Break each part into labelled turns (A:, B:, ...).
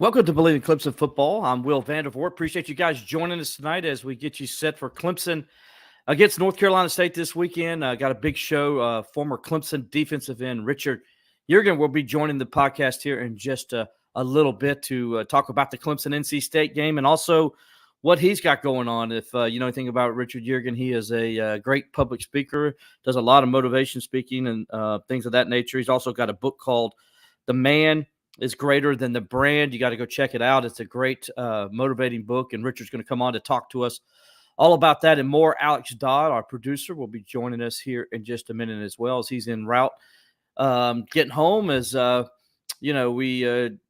A: Welcome to Bleav in Clemson Football. I'm Will Vandervoort. Appreciate you guys joining us tonight as we get you set for Clemson against North Carolina State this weekend. Got a big show. Former Clemson defensive end Richard Yeargin will be joining the podcast here in just a little bit to talk about the Clemson-NC State game and also what he's got going on. If you know anything about Richard Yeargin, he is a great public speaker, does a lot of motivation speaking and things of that nature. He's also got a book called The Man is Greater Than the Brand. You got to go check it out. It's a great motivating book, and Richard's going to come on to talk to us all about that and more. Alex Dodd, our producer, will be joining us here in just a minute as well as he's en route getting home. As he's going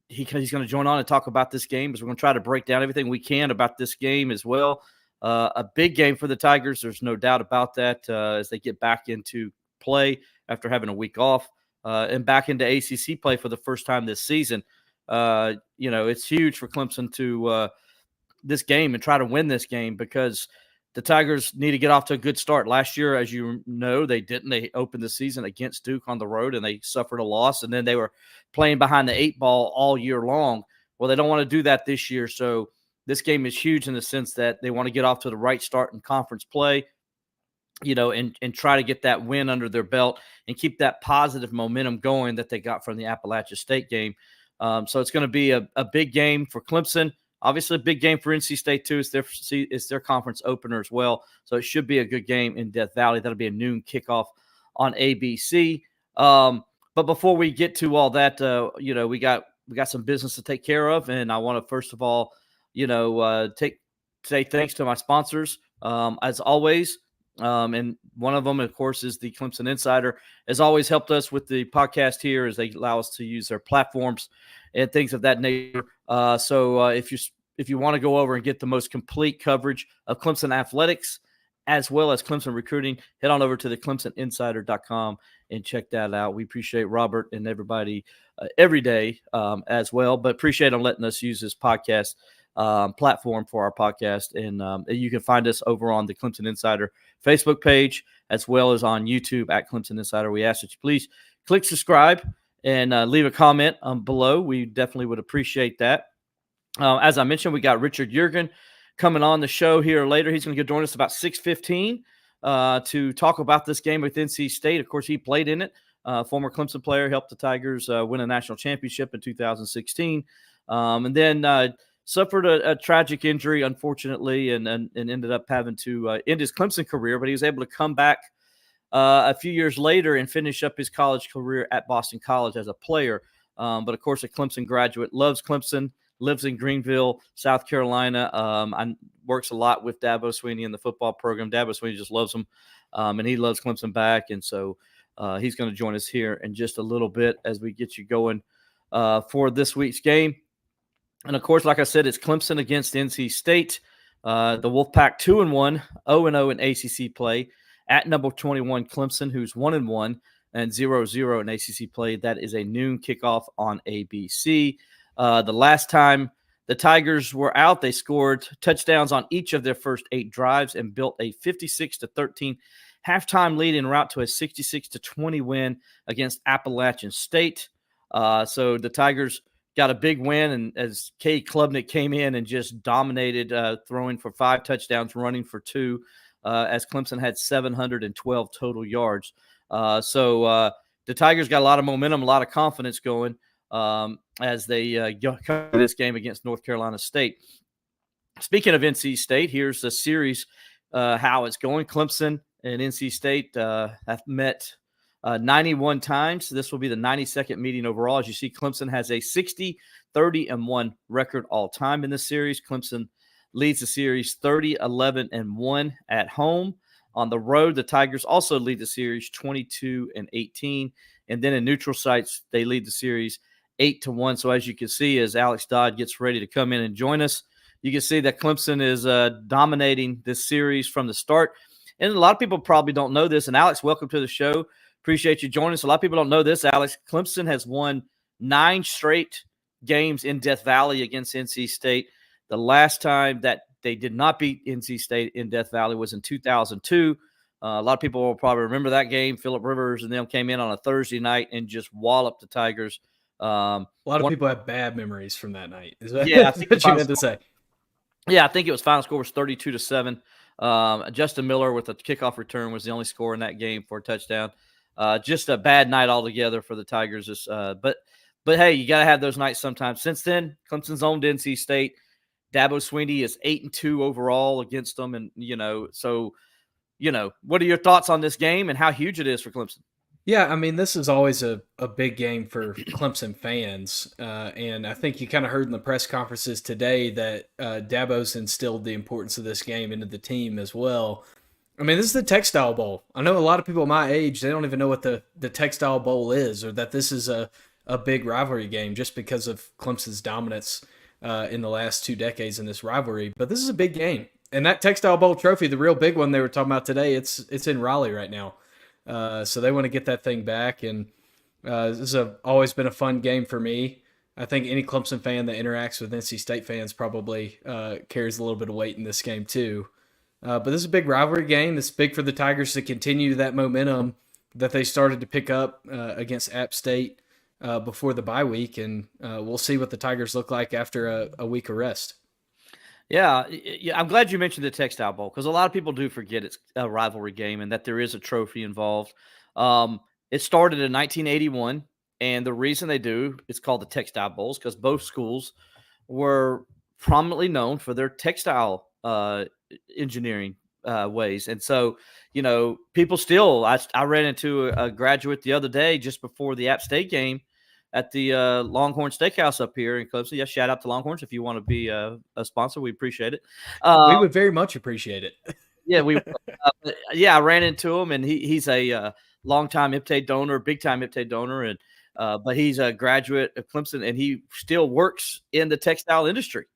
A: to join on and talk about this game, as we're going to try to break down everything we can about this game as well. A big game for the Tigers, there's no doubt about that, as they get back into play after having a week off. And back into ACC play for the first time this season. It's huge for Clemson to this game and try to win this game because the Tigers need to get off to a good start. Last year, as you know, they didn't. They opened the season against Duke on the road, and they suffered a loss, and then they were playing behind the eight ball all year long. Well, they don't want to do that this year, so this game is huge in the sense that they want to get off to the right start in conference play, and try to get that win under their belt and keep that positive momentum going that they got from the Appalachia State game. So it's going to be a big game for Clemson. Obviously, a big game for NC State, too. It's their conference opener as well. So it should be a good game in Death Valley. That'll be a noon kickoff on ABC. But before we get to all that, we got some business to take care of. And I want to, first of all, say thanks to my sponsors. As always, and one of them, of course, is the Clemson Insider, has always helped us with the podcast here as they allow us to use their platforms and things of that nature. So if you want to go over and get the most complete coverage of Clemson athletics as well as Clemson recruiting, head on over to the ClemsonInsider.com and check that out. We appreciate Robert and everybody every day as well, but appreciate them letting us use this podcast platform for our podcast. And you can find us over on the Clemson Insider Facebook page as well as on YouTube at Clemson Insider. We ask that you please click subscribe and leave a comment below. We definitely would appreciate that. As I mentioned, we got Richard Yeargin coming on the show here later. He's going to join us about 6:15 to talk about this game with NC State. Of course, he played in it. Former Clemson player, helped the Tigers win a national championship in 2016. And then suffered a tragic injury, unfortunately, and ended up having to end his Clemson career. But he was able to come back a few years later and finish up his college career at Boston College as a player. But, of course, a Clemson graduate, loves Clemson, lives in Greenville, South Carolina, and works a lot with Dabo Swinney in the football program. Dabo Swinney just loves him, and he loves Clemson back. And so he's going to join us here in just a little bit as we get you going for this week's game. And, of course, like I said, it's Clemson against NC State. The Wolfpack 2-1, 0-0 in ACC play at number 21 Clemson, who's 1-1 and 0-0 in ACC play. That is a noon kickoff on ABC. The last time the Tigers were out, they scored touchdowns on each of their first 8 drives and built a 56-13 halftime lead en route to a 66-20 win against Appalachian State. So the Tigers got a big win, and as Cade Klubnik came in and just dominated, throwing for 5 touchdowns, running for 2, as Clemson had 712 total yards. So the Tigers got a lot of momentum, a lot of confidence going as they come to this game against North Carolina State. Speaking of NC State, here's the series, how it's going. Clemson and NC State have met 91 times. This will be the 92nd meeting overall. As you see, Clemson has a 60-30-1 record all time in this series. Clemson leads the series 30-11-1 at home. On the road, the Tigers also lead the series 22-18. And then in neutral sites, they lead the series 8-1. So as you can see, as Alex Dodd gets ready to come in and join us, you can see that Clemson is dominating this series from the start. And a lot of people probably don't know this. And Alex, welcome to the show. Appreciate you joining us. A lot of people don't know this, Alex. Clemson has won 9 straight games in Death Valley against NC State. The last time that they did not beat NC State in Death Valley was in 2002. A lot of people will probably remember that game. Phillip Rivers and them came in on a Thursday night and just walloped the Tigers
B: A lot of people have bad memories from that night. Is that
A: Yeah, I think
B: what you meant to say?
A: Yeah, I think it was final score was 32-7. Justin Miller with a kickoff return was the only score in that game for a touchdown. Just a bad night altogether for the Tigers. But hey, you got to have those nights sometimes. Since then, Clemson's owned NC State. Dabo Swinney is 8-2 overall against them, and what are your thoughts on this game and how huge it is for Clemson?
B: Yeah, I mean, this is always a big game for Clemson fans. And I think you kind of heard in the press conferences today that Dabo's instilled the importance of this game into the team as well. I mean, this is the Textile Bowl. I know a lot of people my age, they don't even know what the Textile Bowl is, or that this is a big rivalry game just because of Clemson's dominance in the last 2 decades in this rivalry. But this is a big game. And that Textile Bowl trophy, the real big one they were talking about today, it's in Raleigh right now. So they want to get that thing back, and this has always been a fun game for me. I think any Clemson fan that interacts with NC State fans probably carries a little bit of weight in this game too. But this is a big rivalry game. It's big for the Tigers to continue that momentum that they started to pick up against App State before the bye week, and we'll see what the Tigers look like after a week of rest.
A: Yeah, I'm glad you mentioned the Textile Bowl because a lot of people do forget it's a rivalry game and that there is a trophy involved. It started in 1981, and the reason they do it's called the Textile Bowls because both schools were prominently known for their textile engineering ways, and so people still. I ran into a graduate the other day just before the App State game at the Longhorn Steakhouse up here in Clemson. Yeah, shout out to Longhorns if you want to be a sponsor. We appreciate it.
B: We would very much appreciate it.
A: Yeah, I ran into him, and he's a longtime IPTAY donor, big-time IPTAY donor, and but he's a graduate of Clemson, and he still works in the textile industry.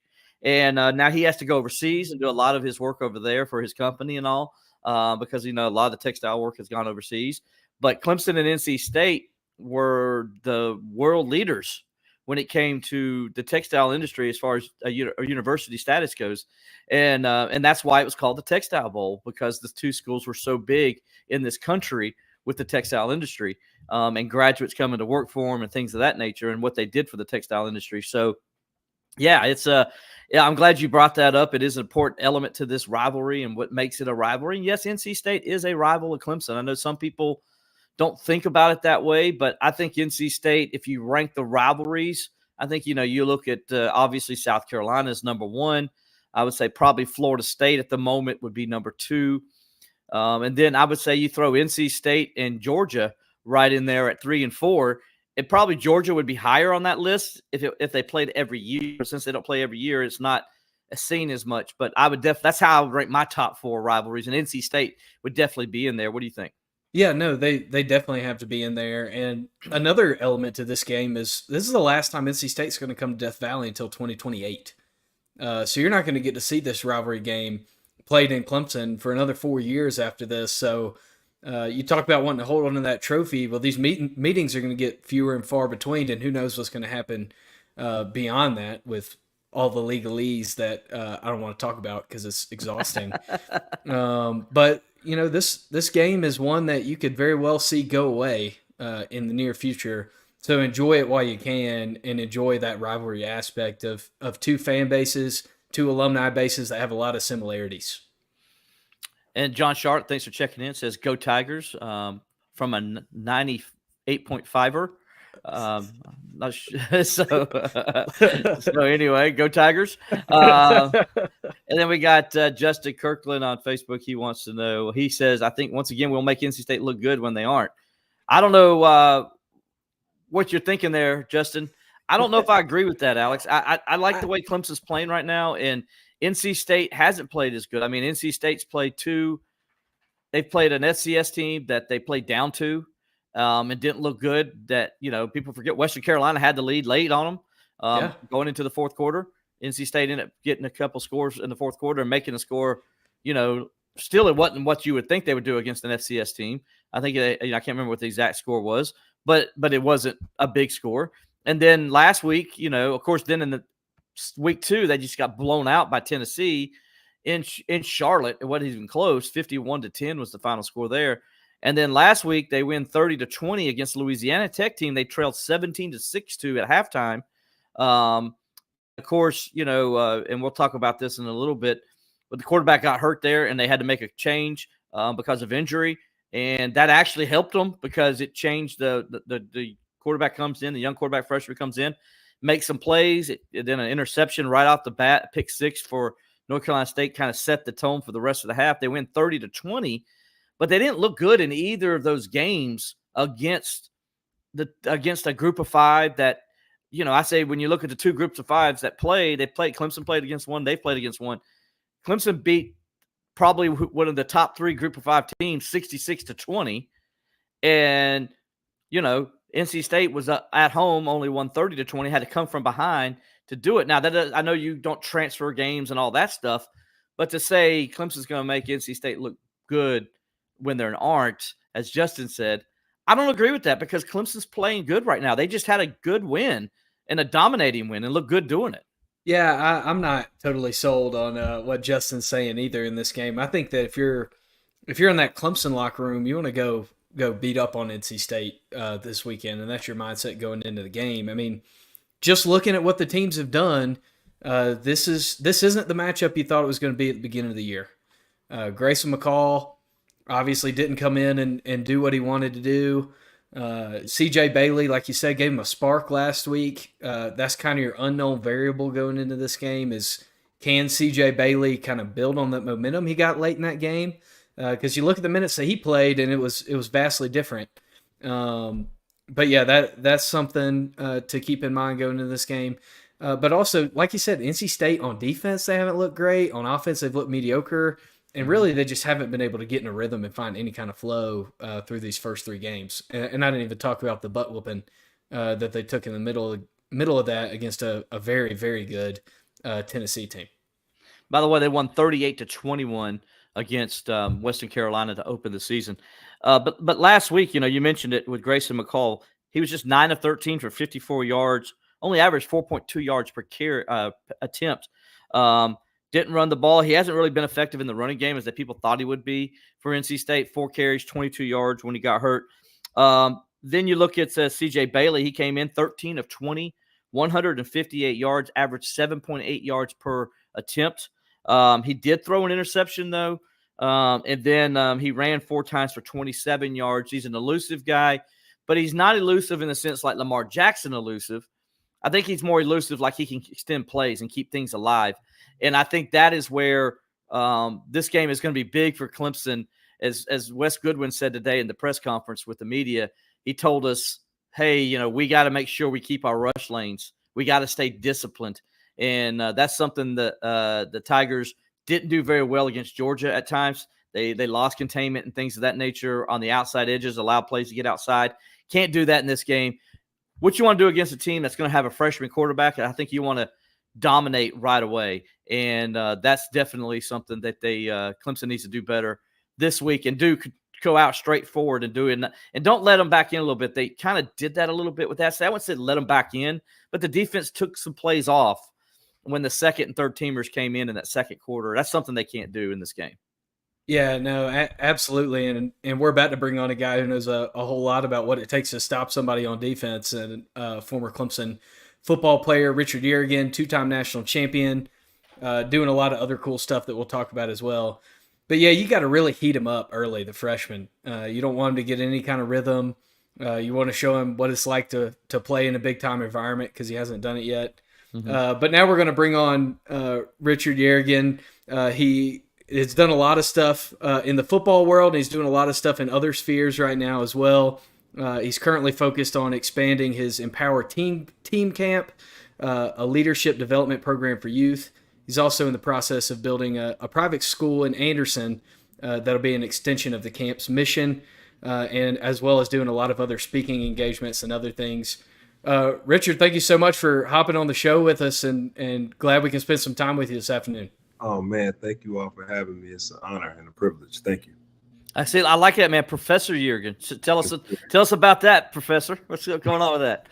A: And now he has to go overseas and do a lot of his work over there for his company and all because, a lot of the textile work has gone overseas. But Clemson and NC State were the world leaders when it came to the textile industry as far as a university status goes. And that's why it was called the Textile Bowl, because the two schools were so big in this country with the textile industry and graduates coming to work for them and things of that nature and what they did for the textile industry. So, yeah, I'm glad you brought that up. It is an important element to this rivalry and what makes it a rivalry. And yes, NC State is a rival of Clemson. I know some people don't think about it that way, but I think NC State, if you rank the rivalries, I think, you look at obviously South Carolina is number one. I would say probably Florida State at the moment would be number two. And then I would say you throw NC State and Georgia right in there at 3 and 4. And probably Georgia would be higher on that list if they played every year. Since they don't play every year, it's not seen as much. But I would that's how I would rank my top 4 rivalries, and NC State would definitely be in there. What do you think?
B: Yeah, no, they definitely have to be in there. And another element to this game is this is the last time NC State's going to come to Death Valley until 2028. So you're not going to get to see this rivalry game played in Clemson for another 4 years after this. So you talk about wanting to hold on to that trophy. Well, these meetings are going to get fewer and far between, and who knows what's going to happen beyond that with all the legalese that I don't want to talk about because it's exhausting. But this game is one that you could very well see go away in the near future. So enjoy it while you can, and enjoy that rivalry aspect of two fan bases, two alumni bases that have a lot of similarities.
A: And John Sharp, thanks for checking in, says go Tigers from a 98.5er. So anyway, go Tigers. And then we got Justin Kirkland on Facebook. He wants to know, he says, I think once again, we'll make NC State look good when they aren't. I don't know what you're thinking there, Justin. I don't know if I agree with that, Alex. I like the way Clemson's playing right now, and NC State hasn't played as good. I mean, NC State's played they've played an FCS team that they played down to. And didn't look good. That people forget Western Carolina had the lead late on them going into the fourth quarter. NC State ended up getting a couple scores in the fourth quarter and making a score. Still it wasn't what you would think they would do against an FCS team. I think I can't remember what the exact score was, but it wasn't a big score. And then last week, of course, then in the week 2, they just got blown out by Tennessee in Charlotte. It wasn't even close. 51-10 was the final score there. And then last week they win 30-20 against Louisiana Tech team. They trailed 17-6 at halftime. Of course, and we'll talk about this in a little bit, but the quarterback got hurt there and they had to make a change because of injury. And that actually helped them because it changed the quarterback comes in, the young quarterback freshman comes in, makes some plays, then an interception right off the bat, pick six for North Carolina State, kind of set the tone for the rest of the half. They win 30-20, but they didn't look good in either of those games against a group of five that, I say when you look at the two groups of fives that Clemson played against one, they played against one. Clemson beat probably one of the top three group of five teams 66-20. And, NC State was at home, only won 30-20, had to come from behind to do it. Now, I know you don't transfer games and all that stuff, but to say Clemson's going to make NC State look good when they aren't, as Justin said, I don't agree with that because Clemson's playing good right now. They just had a good win and a dominating win and look good doing it.
B: Yeah, I'm not totally sold on what Justin's saying either in this game. I think that if you're in that Clemson locker room, you want to go beat up on NC State this weekend, and that's your mindset going into the game. I mean, just looking at what the teams have done, this isn't the matchup you thought it was going to be at the beginning of the year. Grayson McCall obviously didn't come in and do what he wanted to do. CJ Bailey, like you said, gave him a spark last week. That's kind of your unknown variable going into this game is can CJ Bailey kind of build on that momentum he got late in that game? Because you look at the minutes that he played, and it was vastly different. But yeah, that's something to keep in mind going into this game. But also, like you said, NC State on defense, they haven't looked great. On offense, they've looked mediocre. And really, they just haven't been able to get in a rhythm and find any kind of flow through these first three games. And I didn't even talk about the butt whooping that they took in the middle of that against a very, very good Tennessee team.
A: By the way, they won 38-21 against Western Carolina to open the season. But last week, you mentioned it with Grayson McCall. He was just 9 of 13 for 54 yards, only averaged 4.2 yards per attempt. Didn't run the ball. He hasn't really been effective in the running game as that people thought he would be for NC State. 4 carries, 22 yards when he got hurt. Then you look at CJ Bailey. He came in 13 of 20, 158 yards, averaged 7.8 yards per attempt. He did throw an interception, though. And then he ran 4 times for 27 yards. He's an elusive guy, but he's not elusive in the sense like Lamar Jackson elusive. I think he's more elusive, like he can extend plays and keep things alive. And I think that is where this game is going to be big for Clemson. As Wes Goodwin said today in the press conference with the media, he told us, hey, we got to make sure we keep our rush lanes. We got to stay disciplined. And that's something that the Tigers didn't do very well against Georgia at times. They lost containment and things of that nature on the outside edges, allow plays to get outside. Can't do that in this game. What you want to do against a team that's going to have a freshman quarterback, I think you want to dominate right away. And that's definitely something that Clemson needs to do better this week and go out straight forward and do it. And don't let them back in a little bit. They kind of did that a little bit with that. So I wouldn't say let them back in, but the defense took some plays off when the second and third teamers came in that second quarter. That's something they can't do in this game.
B: Yeah, no, absolutely. And we're about to bring on a guy who knows a whole lot about what it takes to stop somebody on defense, and former Clemson football player, Richard Yeargin, 2-time national champion, doing a lot of other cool stuff that we'll talk about as well. But yeah, you got to really heat him up early, the freshman. You don't want him to get any kind of rhythm. You want to show him what it's like to play in a big-time environment because he hasn't done it yet. Mm-hmm. But now we're going to bring on Richard Yeargin. He has done a lot of stuff in the football world, and he's doing a lot of stuff in other spheres right now as well. He's currently focused on expanding his Empower Team Camp, a leadership development program for youth. He's also in the process of building a private school in Anderson that'll be an extension of the camp's mission, and as well as doing a lot of other speaking engagements and other things. Richard, thank you so much for hopping on the show with us, and glad we can spend some time with you this afternoon.
C: Oh, man, thank you all for having me. It's an honor and a privilege. Thank you.
A: I like that, man. Professor Yeargin. Tell us about that, Professor. What's going on with that?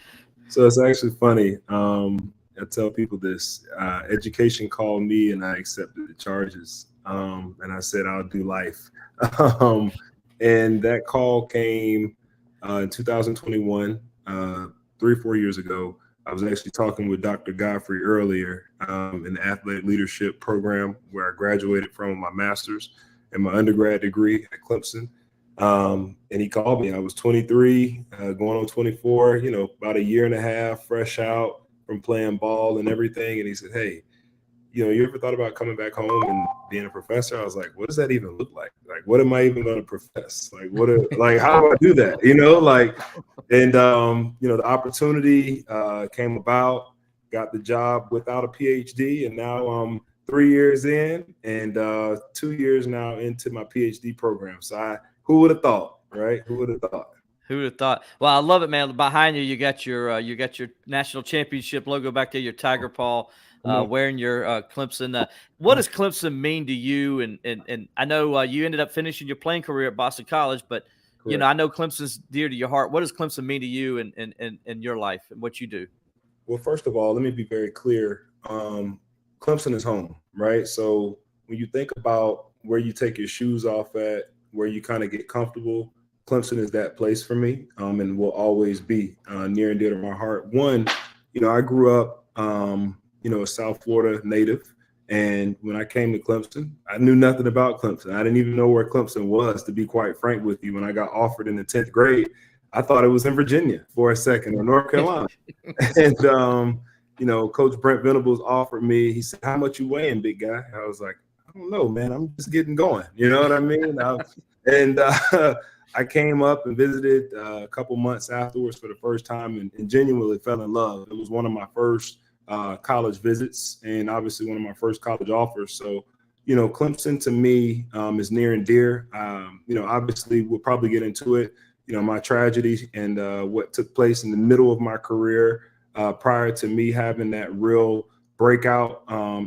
C: So it's actually funny. I tell people this. Education called me, and I accepted the charges. And I said, I'll do life. And that call came in 2021, 3-4 years ago. I was actually talking with Dr. Godfrey earlier in the athletic leadership program where I graduated from my master's and my undergrad degree at Clemson. And he called me. I was 23, going on 24, about a year and a half, fresh out from playing ball and everything. And he said, hey, you ever thought about coming back home and being a professor? I was like, what does that even look like? Like, what am I even going to profess? Like, how do I do that? The opportunity came about, got the job without a PhD, and now I'm 3 years in and 2 years now into my PhD program. So who would have thought, right? Who would have thought?
A: Who would have thought? Well, I love it, man. Behind you, you got your national championship logo back there, your tiger paw, wearing your Clemson. What does Clemson mean to you? And I know you ended up finishing your playing career at Boston College, but
C: Correct.
A: I know Clemson's dear to your heart. What does Clemson mean to you in your life and what you do?
C: Well, first of all, let me be very clear. Clemson is home, right? So when you think about where you take your shoes off at, where you kind of get comfortable, Clemson is that place for me, and will always be near and dear to my heart. One, I grew up, a South Florida native, and when I came to Clemson, I knew nothing about Clemson. I didn't even know where Clemson was, to be quite frank with you. When I got offered in the 10th grade, I thought it was in Virginia for a second, or North Carolina. And, Coach Brent Venables offered me, he said, how much you weighing, big guy? I was like, I don't know, man. I'm just getting going. You know what I mean? I came up and visited a couple months afterwards for the first time and genuinely fell in love. It was one of my first college visits and obviously one of my first college offers. So, Clemson to me is near and dear. Obviously we'll probably get into it, my tragedy and what took place in the middle of my career prior to me having that real breakout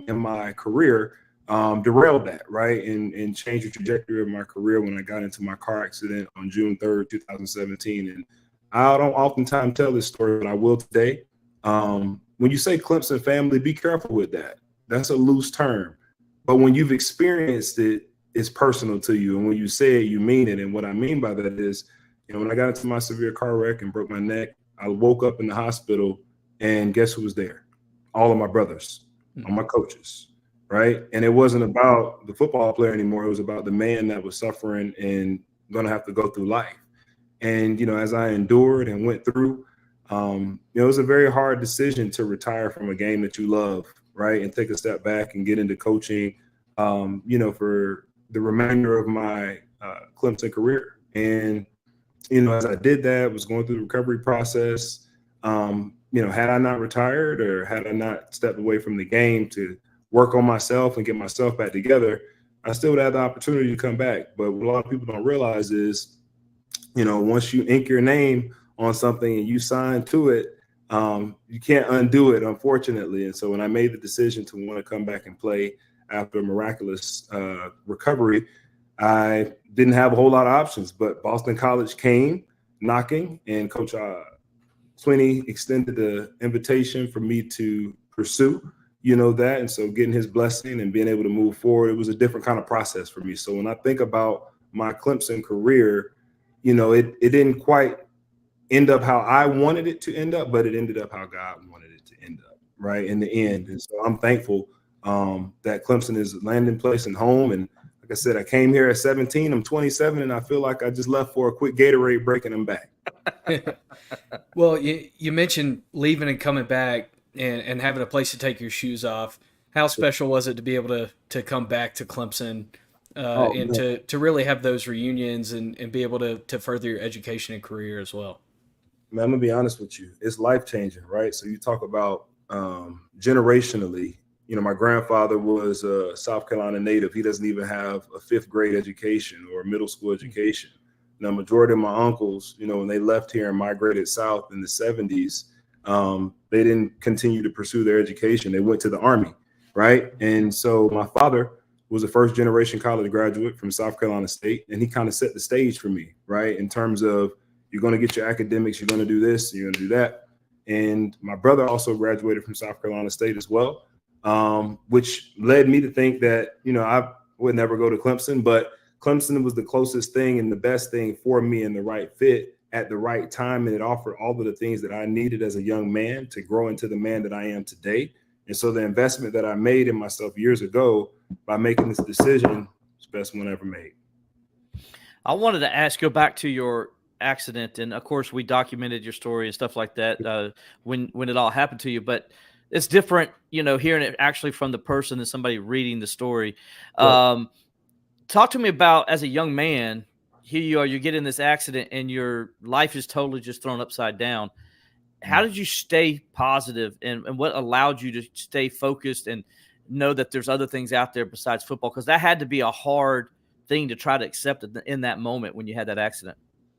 C: in my career. Derailed that, right, and changed the trajectory of my career when I got into my car accident on June 3rd, 2017. And I don't oftentimes tell this story, but I will today. When you say Clemson family, be careful with that. That's a loose term. But when you've experienced it, it's personal to you. And when you say it, you mean it. And what I mean by that is, when I got into my severe car wreck and broke my neck, I woke up in the hospital and guess who was there? All of my brothers, all my coaches. Right. And it wasn't about the football player anymore. It was about the man that was suffering and going to have to go through life. And, as I endured and went through, it was a very hard decision to retire from a game that you love. Right. And take a step back and get into coaching, for the remainder of my Clemson career. And, as I did that, was going through the recovery process, had I not retired or had I not stepped away from the game to work on myself and get myself back together, I still would have the opportunity to come back. But what a lot of people don't realize is, once you ink your name on something and you sign to it, you can't undo it, unfortunately. And so when I made the decision to want to come back and play after a miraculous recovery, I didn't have a whole lot of options. But Boston College came knocking, and Coach Sweeney extended the invitation for me to pursue that. And so getting his blessing and being able to move forward, it was a different kind of process for me. So when I think about my Clemson career, it didn't quite end up how I wanted it to end up, but it ended up how God wanted it to end up, right, in the end. And so I'm thankful that Clemson is a landing place and home. And like I said, I came here at 17, I'm 27, and I feel like I just left for a quick Gatorade break and I'm back.
B: Well, you mentioned leaving and coming back and having a place to take your shoes off. How special was it to be able to come back to Clemson and to really have those reunions and be able to further your education and career as well?
C: Man, I'm going to be honest with you. It's life-changing, right? So you talk about generationally, my grandfather was a South Carolina native. He doesn't even have a 5th grade education or a middle school education. Now, majority of my uncles, when they left here and migrated south in the 70s, they didn't continue to pursue their education. They went to the Army, right? And so my father was a first-generation college graduate from South Carolina State, and he kind of set the stage for me, right, in terms of you're going to get your academics, you're going to do this, you're going to do that. And my brother also graduated from South Carolina State as well, which led me to think that, I would never go to Clemson, but Clemson was the closest thing and the best thing for me and the right fit at the right time. And it offered all of the things that I needed as a young man to grow into the man that I am today. And so the investment that I made in myself years ago by making this decision is the best one I ever made.
A: I wanted to go back to your accident. And of course we documented your story and stuff like that when it all happened to you, but it's different, hearing it actually from the person than somebody reading the story. Right. Talk to me about, as a young man, here you are, you get in this accident and your life is totally just thrown upside down. How did you stay positive, and what allowed you to stay focused and know that there's other things out there besides football? Because that had to be a hard thing to try to accept in that moment when you had that accident.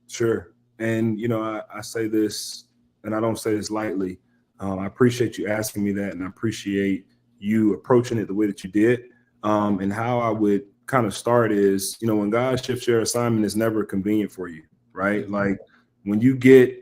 C: Sure. And, I say this, and I don't say this lightly. I appreciate you asking me that, and I appreciate you approaching it the way that you did. And how I would kind of start is, when God shifts your assignment, it's never convenient for you, right? Like when you get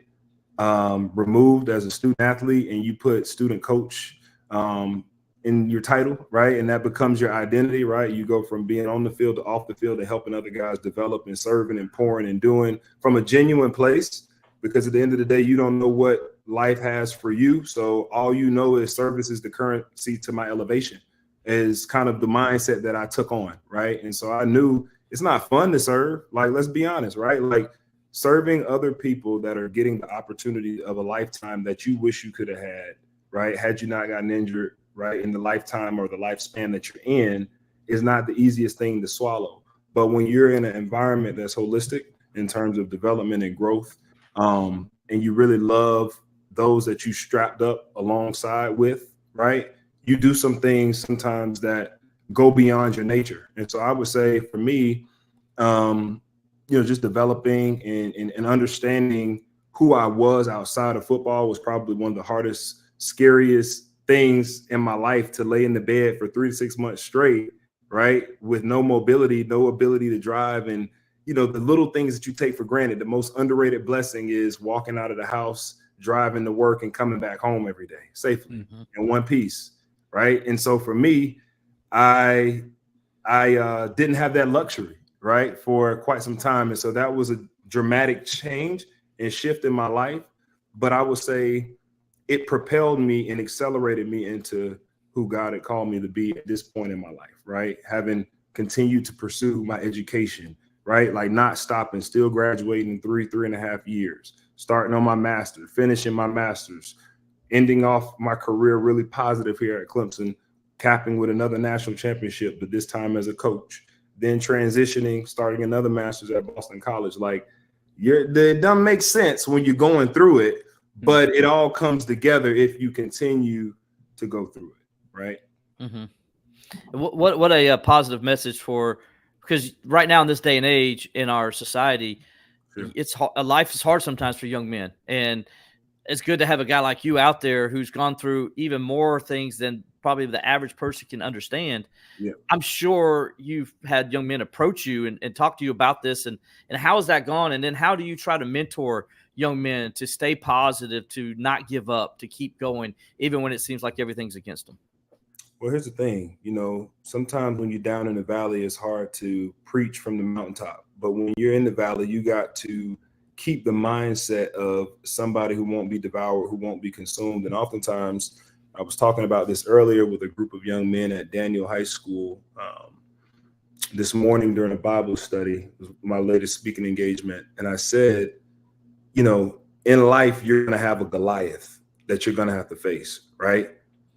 C: removed as a student athlete and you put student coach in your title, right? And that becomes your identity, right? You go from being on the field to off the field to helping other guys develop and serving and pouring and doing from a genuine place, because at the end of the day, you don't know what life has for you. So all you know is service is the currency to my elevation, is kind of the mindset that I took on, right? And so I knew it's not fun to serve. Like, let's be honest, right? Like, serving other people that are getting the opportunity of a lifetime that you wish you could have had, right? Had you not gotten injured, right, in the lifetime or the lifespan that you're in, is not the easiest thing to swallow. But when you're in an environment that's holistic in terms of development and growth, and you really love those that you strapped up alongside with, right, you do some things sometimes that go beyond your nature. And so I would say for me, just developing and understanding who I was outside of football was probably one of the hardest, scariest things in my life, to lay in the bed for 3 to 6 months straight, right? With no mobility, no ability to drive. And, the little things that you take for granted. The most underrated blessing is walking out of the house, driving to work and coming back home every day safely in one piece, right? And so for me, I didn't have that luxury, right, for quite some time. And so that was a dramatic change and shift in my life. But I would say it propelled me and accelerated me into who God had called me to be at this point in my life, right? Having continued to pursue my education, right? Like not stopping, still graduating 3.5 years, starting on my master's, finishing my master's, ending off my career really positive here at Clemson, capping with another national championship, but this time as a coach, then transitioning, starting another master's at Boston College. Like, it doesn't make sense when you're going through it, but it all comes together if you continue to go through it, right?
A: Mm-hmm. What a positive message because right now in this day and age in our society, sure, life is hard sometimes for young men, and it's good to have a guy like you out there who's gone through even more things than probably the average person can understand. Yeah. I'm sure you've had young men approach you and talk to you about this, and how has that gone? And then how do you try to mentor young men to stay positive, to not give up, to keep going, even when it seems like everything's against them?
C: Well, here's the thing, sometimes when you're down in the valley, it's hard to preach from the mountaintop. But when you're in the valley, you got to keep the mindset of somebody who won't be devoured, who won't be consumed. And oftentimes, I was talking about this earlier with a group of young men at Daniel High School this morning during a Bible study, it was my latest speaking engagement. And I said, in life, you're going to have a Goliath that you're going to have to face, right?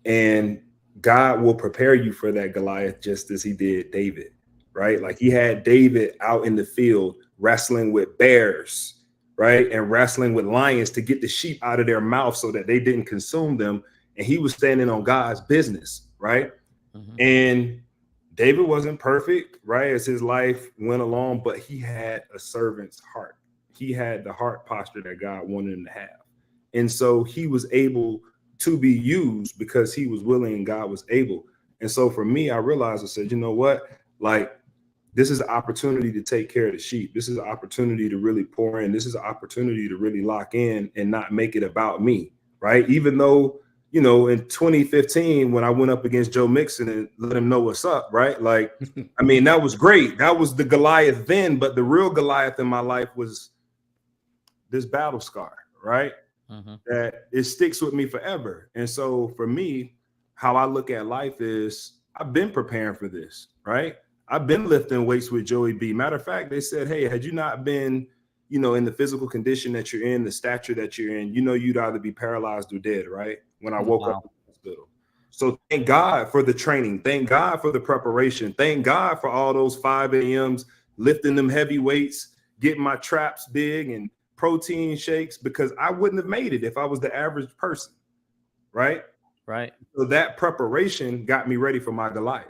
C: And God will prepare you for that Goliath just as he did David, right? Like he had David out in the field wrestling with bears, right? And wrestling with lions to get the sheep out of their mouth so that they didn't consume them. And he was standing on God's business, right? Mm-hmm. And David wasn't perfect, right, as his life went along, but he had a servant's heart. He had the heart posture that God wanted him to have. And so he was able to be used because he was willing and God was able. And so for me, I realized, I said, you know what, like, this is an opportunity to take care of the sheep. This is an opportunity to really pour in. This is an opportunity to really lock in and not make it about me, right? Even though, in 2015 when I went up against Joe Mixon and let him know what's up, right? Like, I mean, that was great. That was the Goliath then, but the real Goliath in my life was this battle scar, right? That it sticks with me forever. And so for me, how I look at life is I've been preparing for this, right? I've been lifting weights with Joey B. Matter of fact, they said, hey, had you not been, in the physical condition that you're in, the stature that you're in, you'd either be paralyzed or dead, right? When I woke up in the hospital. So thank God for the training. Thank God for the preparation. Thank God for all those 5 a.m.s, lifting them heavy weights, getting my traps big and protein shakes, because I wouldn't have made it if I was the average person, right?
A: Right.
C: So that preparation got me ready for my Goliath.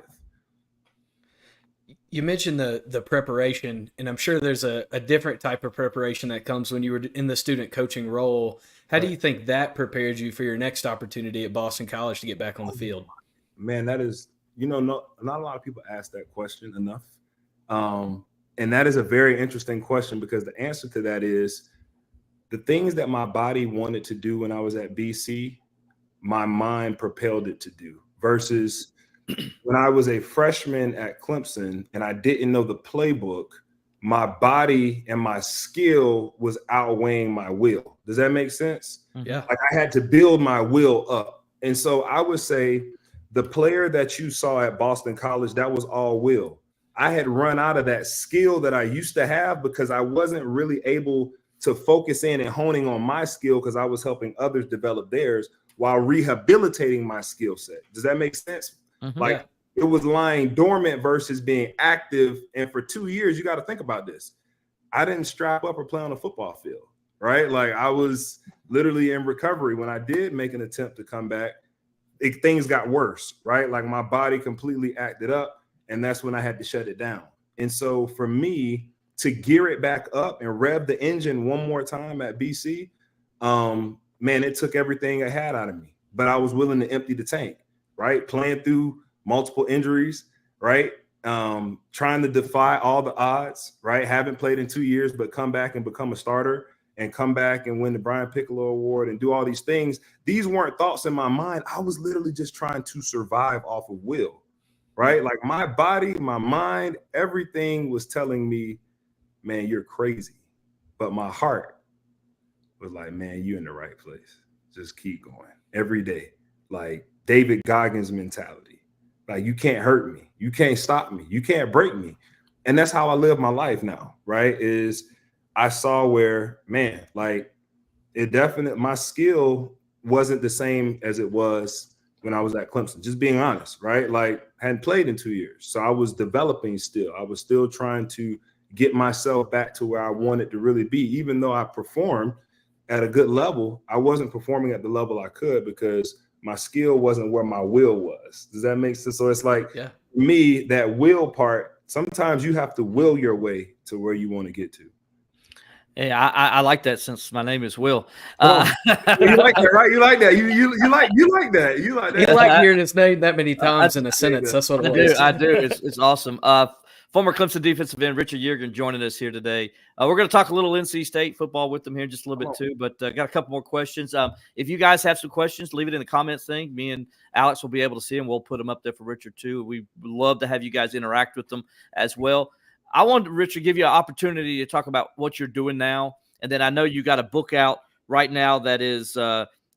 B: You mentioned the preparation, and I'm sure there's a different type of preparation that comes when you were in the student coaching role. How do you think that prepared you for your next opportunity at Boston College to get back on the field?
C: Man, that is, not a lot of people ask that question enough. And that is a very interesting question, because the answer to that is the things that my body wanted to do when I was at BC, my mind propelled it to do, versus when I was a freshman at Clemson and I didn't know the playbook, my body and my skill was outweighing my will. Does that make sense?
B: Yeah.
C: Like I had to build my will up. And so I would say the player that you saw at Boston College, that was all will. I had run out of that skill that I used to have because I wasn't really able to focus in and honing on my skill, because I was helping others develop theirs while rehabilitating my skill set. Does that make sense? Like it was lying dormant versus being active. And for 2 years, you got to think about this. I didn't strap up or play on a football field, right? Like I was literally in recovery. When I did make an attempt to come back, things got worse, right? Like my body completely acted up, and that's when I had to shut it down. And so for me to gear it back up and rev the engine one more time at BC, man, it took everything it had out of me, but I was willing to empty the tank. Right? Playing through multiple injuries, right? Trying to defy all the odds, right? Haven't played in 2 years, but come back and become a starter and come back and win the Brian Piccolo Award and do all these things. These weren't thoughts in my mind. I was literally just trying to survive off of will, right? Like my body, my mind, everything was telling me, man, you're crazy. But my heart was like, man, you're in the right place. Just keep going every day. Like David Goggins mentality. Like you can't hurt me. You can't stop me. You can't break me. And that's how I live my life now, right? Is I saw where, man, like it definitely, my skill wasn't the same as it was when I was at Clemson, just being honest, right? Like hadn't played in 2 years. So I was developing still. I was still trying to get myself back to where I wanted to really be. Even though I performed at a good level, I wasn't performing at the level I could because my skill wasn't where my will was. Does that make sense? So it's like me, that will part, sometimes you have to will your way to where you want to get to.
A: Yeah, I like that, since my name is Will.
C: You like that, right? You like that. You like that. You like that.
B: You like hearing his name that many times in a sentence. That's what it was.
A: I do. It's awesome. Former Clemson defensive end Richard Yeargin joining us here today. We're going to talk a little NC State football with them here just a little bit too, but got a couple more questions. If you guys have some questions, leave it in the comments thing. Me and Alex will be able to see them. We'll put them up there for Richard too. We love to have you guys interact with them as well. I wanted Richard give you an opportunity to talk about what you're doing now, and then I know you got a book out right now that is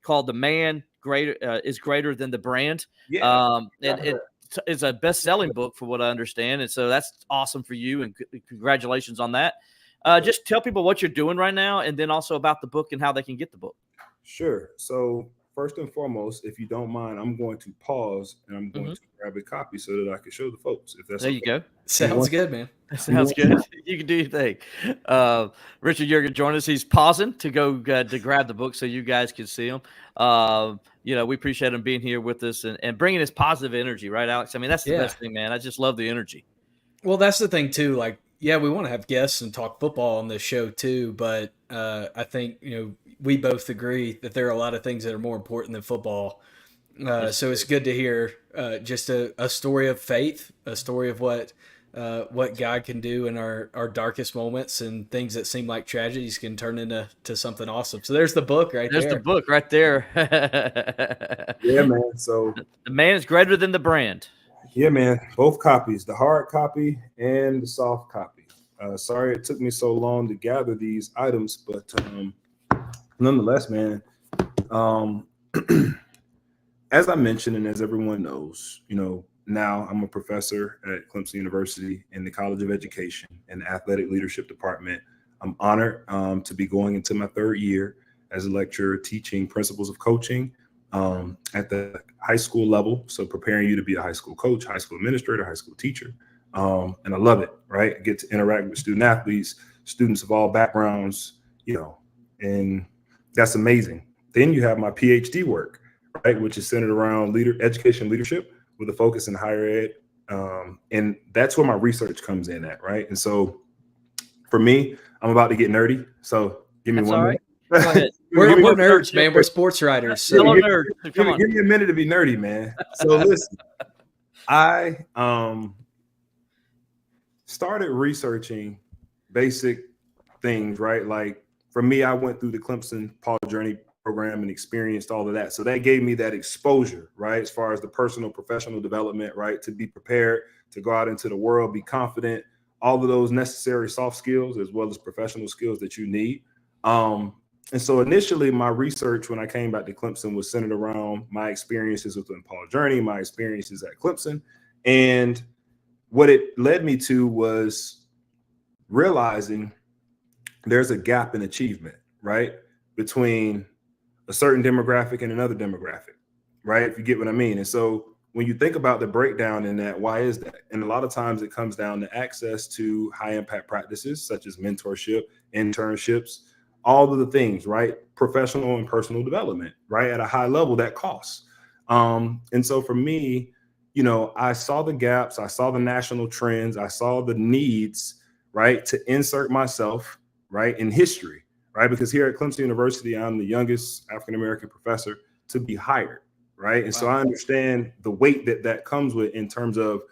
A: called "The Man is Greater Than the Brand."
C: Yeah.
A: And it's a best-selling book for what I understand, and so that's awesome for you, and congratulations on that. Just tell people what you're doing right now, and then also about the book and how they can get the book.
C: Sure. So first and foremost, if you don't mind, I'm going to pause and I'm going to grab a copy so that I can show the folks. If that's
A: there, you go.
B: Sounds good, man.
A: Sounds good. You can do your thing. Richard Yeargin joined us. He's pausing to go to grab the book so you guys can see him. We appreciate him being here with us and bringing his positive energy, right, Alex? I mean, that's the best thing, man. I just love the energy.
B: Well, that's the thing too. Like, yeah, we want to have guests and talk football on this show too, but I think we both agree that there are a lot of things that are more important than football. So it's good to hear just a story of faith, a story of what what God can do in our darkest moments, and things that seem like tragedies can turn into something awesome. So there's the book right
A: There's
B: there.
A: the book right there.
C: Yeah, man. So
A: the man is greater than the brand.
C: yeah, man. Both copies, the hard copy and the soft copy. Sorry it took me so long to gather these items, but nonetheless, man. As I mentioned, and as everyone knows, now I'm a professor at Clemson University in the College of Education in the Athletic Leadership Department. I'm honored to be going into my third year as a lecturer teaching principles of coaching at the high school level. So preparing you to be a high school coach, high school administrator, high school teacher. And I love it, right? I get to interact with student athletes, students of all backgrounds, and that's amazing. Then you have my PhD work, right, which is centered around education leadership with a focus in higher ed. And that's where my research comes in at, right? And so for me, I'm about to get nerdy. So give me
A: That's
C: 1
A: all
C: minute.
A: right. Go ahead.
B: We're nerds, man. We're sports writers. So
A: Fellow nerd. Come on.
C: Give me a minute to be nerdy, man. So listen, I started researching basic things, right? Like for me, I went through the Clemson Paul Journey program and experienced all of that. So that gave me that exposure, right? As far as the personal, professional development, right? To be prepared, to go out into the world, be confident, all of those necessary soft skills, as well as professional skills that you need. And so initially my research when I came back to Clemson was centered around my experiences within Paul Journey, my experiences at Clemson. And what it led me to was realizing there's a gap in achievement, right? Between a certain demographic and another demographic, right? If you get what I mean. And so when you think about the breakdown in that, why is that? And a lot of times it comes down to access to high impact practices such as mentorship, internships, all of the things, right? Professional and personal development, right? At a high level that costs. And so for me, I saw the gaps, I saw the national trends, I saw the needs, right? To insert myself, right? In history, right? Because here at Clemson University, I'm the youngest African-American professor to be hired, right? And so I understand the weight that comes with in terms of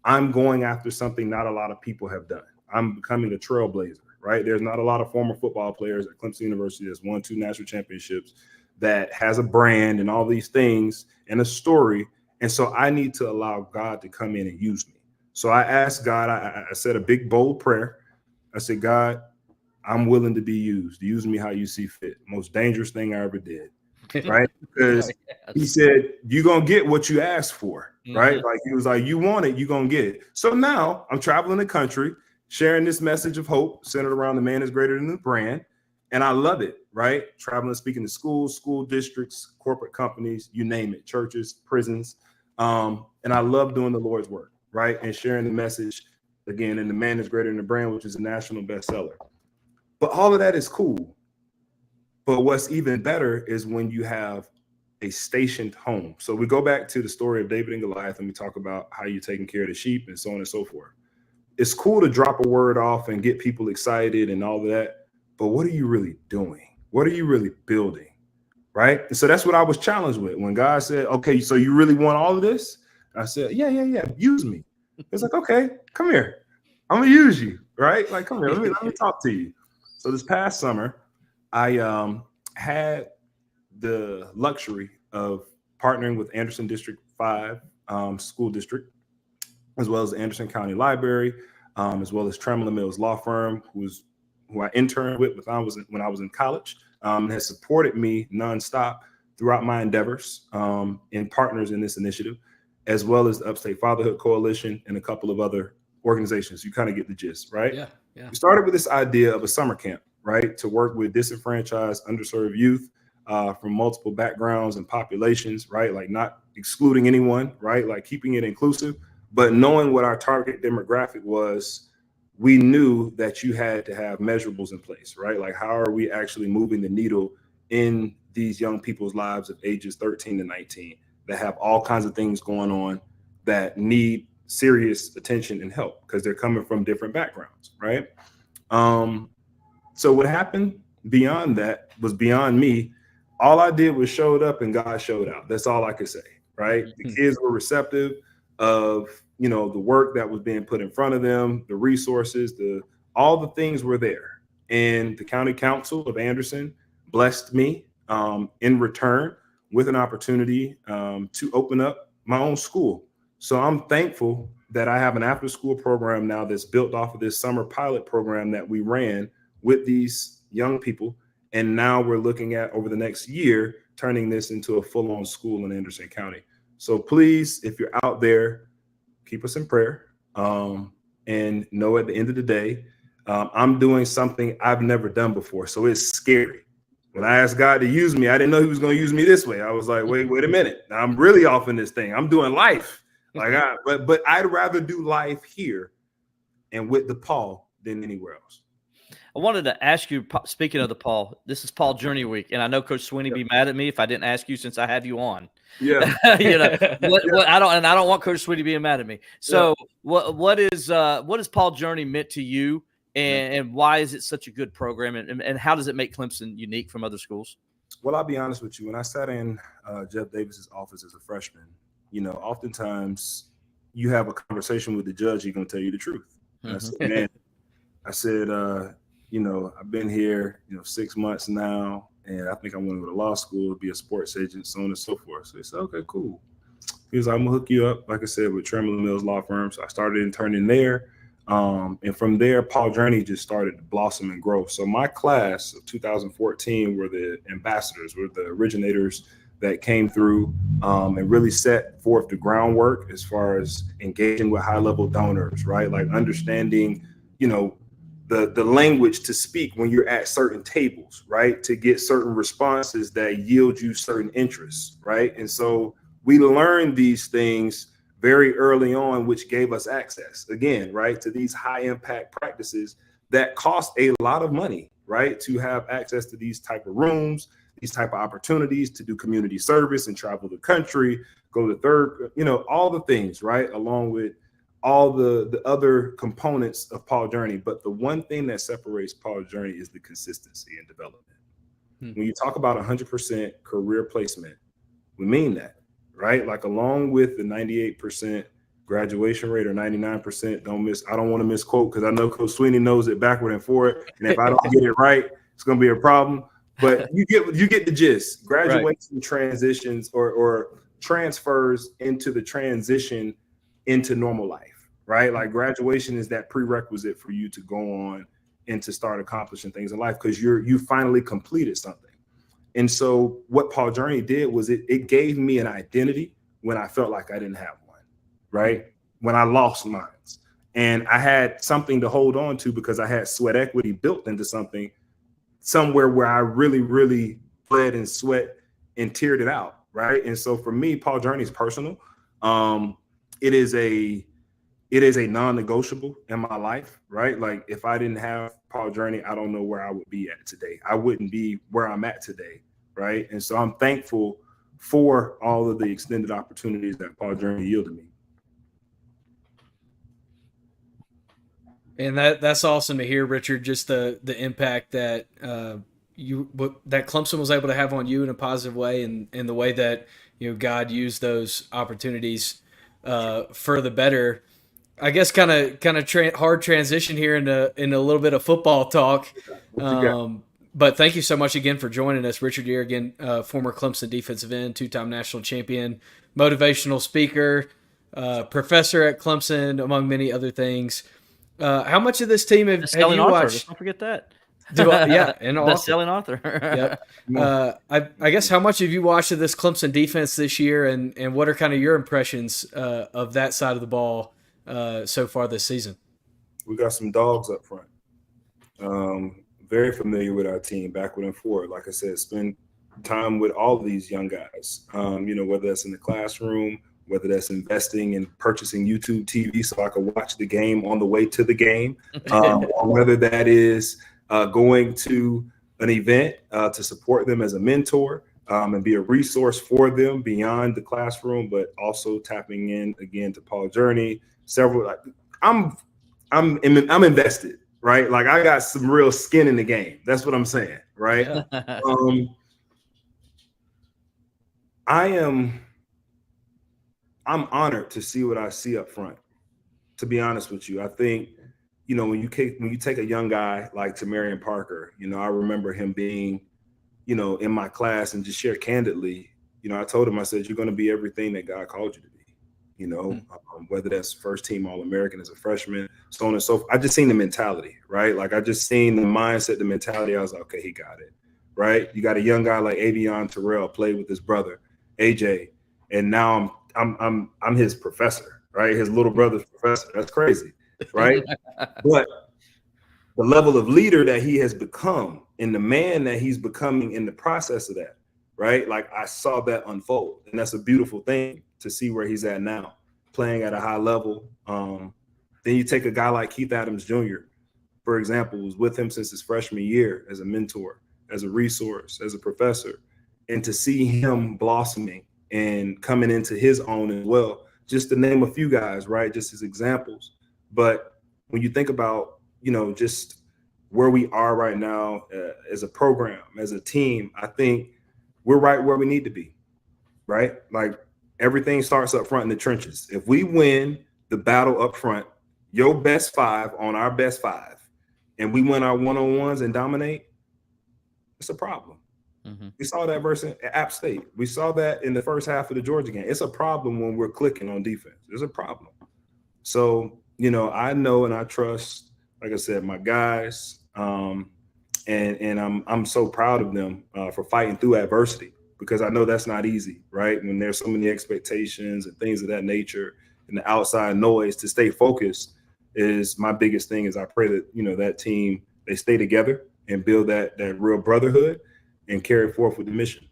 C: I'm going after something not a lot of people have done. I'm becoming a trailblazer, right? There's not a lot of former football players at Clemson University that's won 2 national championships, that has a brand and all these things and a story. And so I need to allow God to come in and use me. So I asked God, I said a big, bold prayer. I said, God, I'm willing to be used. Use me how you see fit. Most dangerous thing I ever did, right? Because he said, you're going to get what you asked for, right? Like he was like, you want it, you're going to get it. So now I'm traveling the country, sharing this message of hope centered around the man is greater than the brand. And I love it, right? Traveling, speaking to schools, school districts, corporate companies, you name it, churches, prisons. And I love doing the Lord's work, right? And sharing the message, again, and the man is greater than the brand, which is a national bestseller. But all of that is cool. But what's even better is when you have a stationed home. So we go back to the story of David and Goliath, and we talk about how you're taking care of the sheep and so on and so forth. It's cool to drop a word off and get people excited and all of that. But what are you really doing? What are you really building? Right? And so that's what I was challenged with when God said, okay, so you really want all of this? I said, yeah, use me. It's like, okay, come here. I'm going to use you, right? Like, come here, let me talk to you. So this past summer, I had the luxury of partnering with Anderson District 5 school district, as well as the Anderson County Library, as well as Tremlin Mills Law Firm, who I interned with when I was in college, has supported me nonstop throughout my endeavors and partners in this initiative, as well as the Upstate Fatherhood Coalition and a couple of other organizations. You kind of get the gist, right?
B: Yeah.
C: We started with this idea of a summer camp, right? To work with disenfranchised, underserved youth from multiple backgrounds and populations, right? Like not excluding anyone, right? Like keeping it inclusive, but knowing what our target demographic was, we knew that you had to have measurables in place, right? Like how are we actually moving the needle in these young people's lives of ages 13 to 19 that have all kinds of things going on that need serious attention and help because they're coming from different backgrounds, right? So what happened beyond that was beyond me. All I did was showed up and God showed out. That's all I could say, right? The kids were receptive. of, the work that was being put in front of them, the resources, all the things were there. And the county council of Anderson blessed me in return with an opportunity to open up my own school. So I'm thankful that I have an after school program now that's built off of this summer pilot program that we ran with these young people. And now we're looking at, over the next year, turning this into a full-on school in Anderson County. So please, if you're out there, keep us in prayer, and know at the end of the day, I'm doing something I've never done before. So it's scary. When I asked God to use me, I didn't know he was going to use me this way. I was like, wait a minute. Now I'm really off in this thing. I'm doing life. But I'd rather do life here and with the Paul than anywhere else.
A: I wanted to ask you, speaking of the Paul, this is Paul Journey Week, and I know Coach Sweeney be mad at me if I didn't ask you since I have you on.
C: Yeah.
A: I don't want Coach Sweeney being mad at me. So what is Paul Journey meant to you, and why is it such a good program, and how does it make Clemson unique from other schools?
C: Well, I'll be honest with you. When I sat in Jeff Davis's office as a freshman, oftentimes you have a conversation with the judge, he's going to tell you the truth. And I said, I've been here, 6 months now, and I think I want to go to law school, be a sports agent, so on and so forth. So he said, okay, cool. He was like, I'm going to hook you up, like I said, with Tremblay Mills Law Firm. So I started interning there. And from there, Paul Journey just started to blossom and grow. So my class of 2014 were the ambassadors, were the originators that came through and really set forth the groundwork as far as engaging with high-level donors, right? Like understanding, the language to speak when you're at certain tables, right? To get certain responses that yield you certain interests, right? And so we learned these things very early on, which gave us access, again, right, to these high-impact practices that cost a lot of money, right? To have access to these type of rooms, these type of opportunities to do community service and travel the country, go to third, all the things, right? Along with all the other components of Paul Journey. But the one thing that separates Paul Journey is the consistency and development. When you talk about 100% career placement, we mean that, right? Like along with the 98% graduation rate or 99%, I don't want to misquote because I know Coach Sweeney knows it backward and forward. And if I don't get it right, it's going to be a problem. But you get the gist. Graduation transitions or transfers into the transition into normal life, right? Like graduation is that prerequisite for you to go on and to start accomplishing things in life because you finally completed something. And so what Paul Journey did was it gave me an identity when I felt like I didn't have one, right? When I lost mine. And I had something to hold on to because I had sweat equity built into something somewhere where I really, really bled and sweat and teared it out, right? And so for me, Paul Journey is personal. It is a non-negotiable in my life, right? Like if I didn't have Paul Journey, I don't know where I would be at today. I wouldn't be where I'm at today, right? And so I'm thankful for all of the extended opportunities that Paul Journey yielded me.
B: And that's awesome to hear, Richard. Just the impact that that Clemson was able to have on you in a positive way, and the way that God used those opportunities for the better. I guess kind of hard transition here into a little bit of football talk. But thank you so much again for joining us, Richard Yeargin, former Clemson defensive end, two-time national champion, motivational speaker, professor at Clemson, among many other things. How much of this team have you watched?
A: Don't forget that.
B: And
A: best-selling author.
B: Yep. I guess how much have you watched of this Clemson defense this year, and what are kind of your impressions of that side of the ball so far this season?
C: We got some dogs up front. Very familiar with our team, backward and forward. Like I said, spend time with all of these young guys. Whether that's in the classroom, whether that's investing and purchasing YouTube TV so I could watch the game on the way to the game, or whether that is going to an event to support them as a mentor and be a resource for them beyond the classroom, but also tapping in again to Paul Journey. I'm invested, right? Like I got some real skin in the game. That's what I'm saying, right? I am I'm honored to see what I see up front. To be honest with you, I think, when you take a young guy like Tamarian Parker, I remember him being, in my class and just share candidly. I told him, I said, you're going to be everything that God called you to be. Whether that's first team All-American as a freshman, so on and so forth. I just seen the mentality, right? Like I just seen the mindset, the mentality. I was like, okay, he got it, right? You got a young guy like Avion Terrell played with his brother AJ, and now I'm his professor, right? His little brother's professor. That's crazy, right? But the level of leader that he has become and the man that he's becoming in the process of that, right? Like I saw that unfold, and that's a beautiful thing to see where he's at now, playing at a high level. Then you take a guy like Keith Adams Jr., for example, who's with him since his freshman year as a mentor, as a resource, as a professor, and to see him blossoming and coming into his own as well, just to name a few guys, right? Just as examples. But when you think about, just where we are right now as a program, as a team, I think we're right where we need to be, right? Like everything starts up front in the trenches. If we win the battle up front, your best 5 on our best 5, and we win our one-on-ones and dominate, it's a problem. Mm-hmm. We saw that versus App State. We saw that in the first half of the Georgia game. It's a problem when we're clicking on defense. There's a problem. So, I know and I trust, like I said, my guys, and I'm so proud of them for fighting through adversity, because I know that's not easy, right? When there's so many expectations and things of that nature and the outside noise, to stay focused is my biggest thing. Is I pray that, that team, they stay together and build that real brotherhood and carry forth with the mission.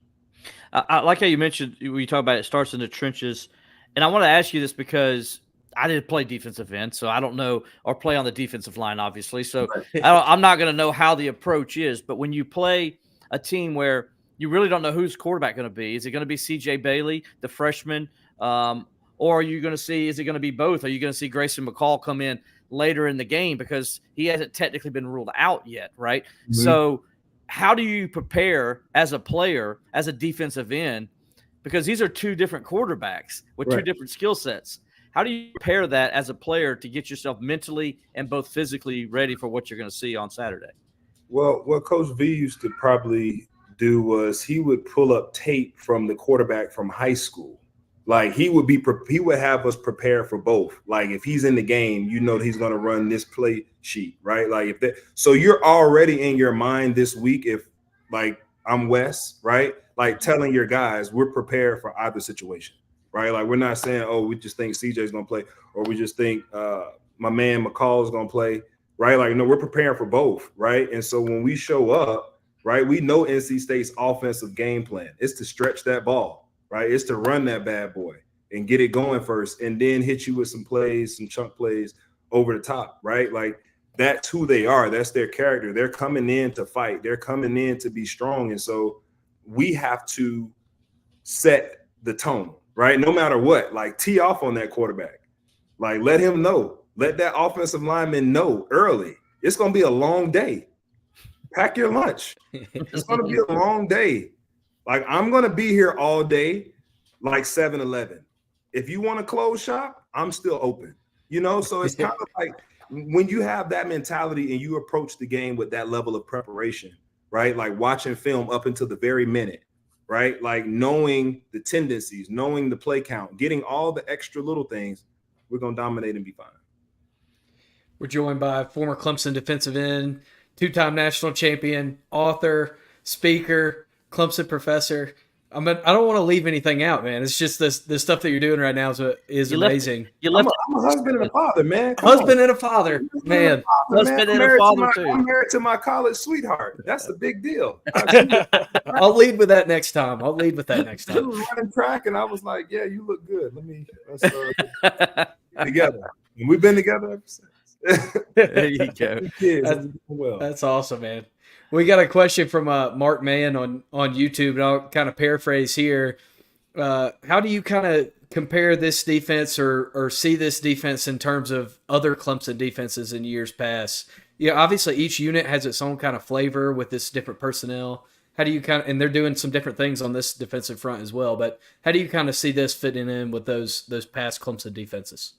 A: I like how you mentioned, when you talk about it starts in the trenches. And I want to ask you this because I didn't play defensive end, so I don't know, or play on the defensive line, obviously. So I'm not going to know how the approach is. But when you play a team where you really don't know who's quarterback going to be, is it going to be CJ Bailey, the freshman, or are you going to see, is it going to be both? Are you going to see Grayson McCall come in later in the game because he hasn't technically been ruled out yet, right? Mm-hmm. So how do you prepare as a player, as a defensive end, because these are two different quarterbacks with two different skill sets? How do you prepare that as a player to get yourself mentally and both physically ready for what you're going to see on Saturday?
C: Well, what Coach V used to probably do was he would pull up tape from the quarterback from high school. Like he would have us prepare for both. Like if he's in the game, that he's going to run this play sheet, right? Like so you're already in your mind this week. If like I'm Wes, right? Like telling your guys we're prepared for either situation, right? Like we're not saying, oh, we just think CJ's going to play, or we just think my man McCall is going to play, right? Like, no, we're preparing for both, right? And so when we show up, right, we know NC State's offensive game plan is to stretch that ball. Right, it's to run that bad boy and get it going first, and then hit you with some plays, some chunk plays over the top. Right, like that's who they are. That's their character. They're coming in to fight. They're coming in to be strong, and so we have to set the tone. Right, no matter what. Like tee off on that quarterback. Like let him know. Let that offensive lineman know early. It's going to be a long day. Pack your lunch. It's going to be a long day. Like, I'm going to be here all day, like 7-Eleven. If you want to close shop, I'm still open. So it's kind of like when you have that mentality and you approach the game with that level of preparation, right? Like watching film up until the very minute, right? Like knowing the tendencies, knowing the play count, getting all the extra little things, we're going to dominate and be fine.
B: We're joined by former Clemson defensive end, two-time national champion, author, speaker, Clemson professor. I don't want to leave anything out, man. It's just the stuff that you're doing right now is amazing.
C: I'm a husband and a father, man.
B: Husband and a father, man.
A: Husband and a father, too.
C: I'm married to my college sweetheart. That's a big deal.
B: I'll lead with that next time. He
C: was running track, and I was like, yeah, you look good. Let's together. And we've been together ever since.
B: There you go. That's awesome, man. We got a question from Mark Mann on YouTube, and I'll kind of paraphrase here. How do you kind of compare this defense or see this defense in terms of other Clemson defenses in years past? Obviously each unit has its own kind of flavor with its different personnel. How do you and they're doing some different things on this defensive front as well, but how do you kind of see this fitting in with those past Clemson defenses?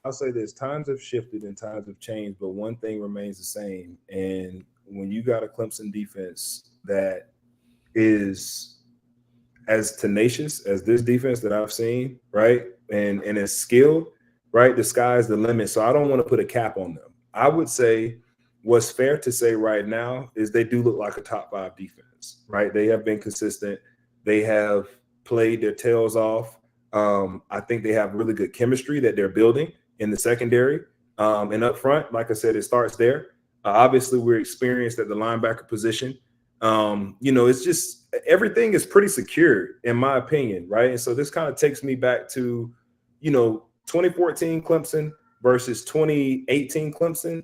C: I'll say this: times have shifted and times have changed, but one thing remains the same. And when you got a Clemson defense that is as tenacious as this defense that I've seen, right, and as skilled, right, the sky's the limit. So I don't want to put a cap on them. I would say what's fair to say right now is they do look like a top 5 defense, right? They have been consistent. They have played their tails off. I think they have really good chemistry that they're building in the secondary and up front. Like I said, it starts there. Obviously, we're experienced at the linebacker position. It's just everything is pretty secure, in my opinion, right? And so this kind of takes me back to, 2014 Clemson versus 2018 Clemson.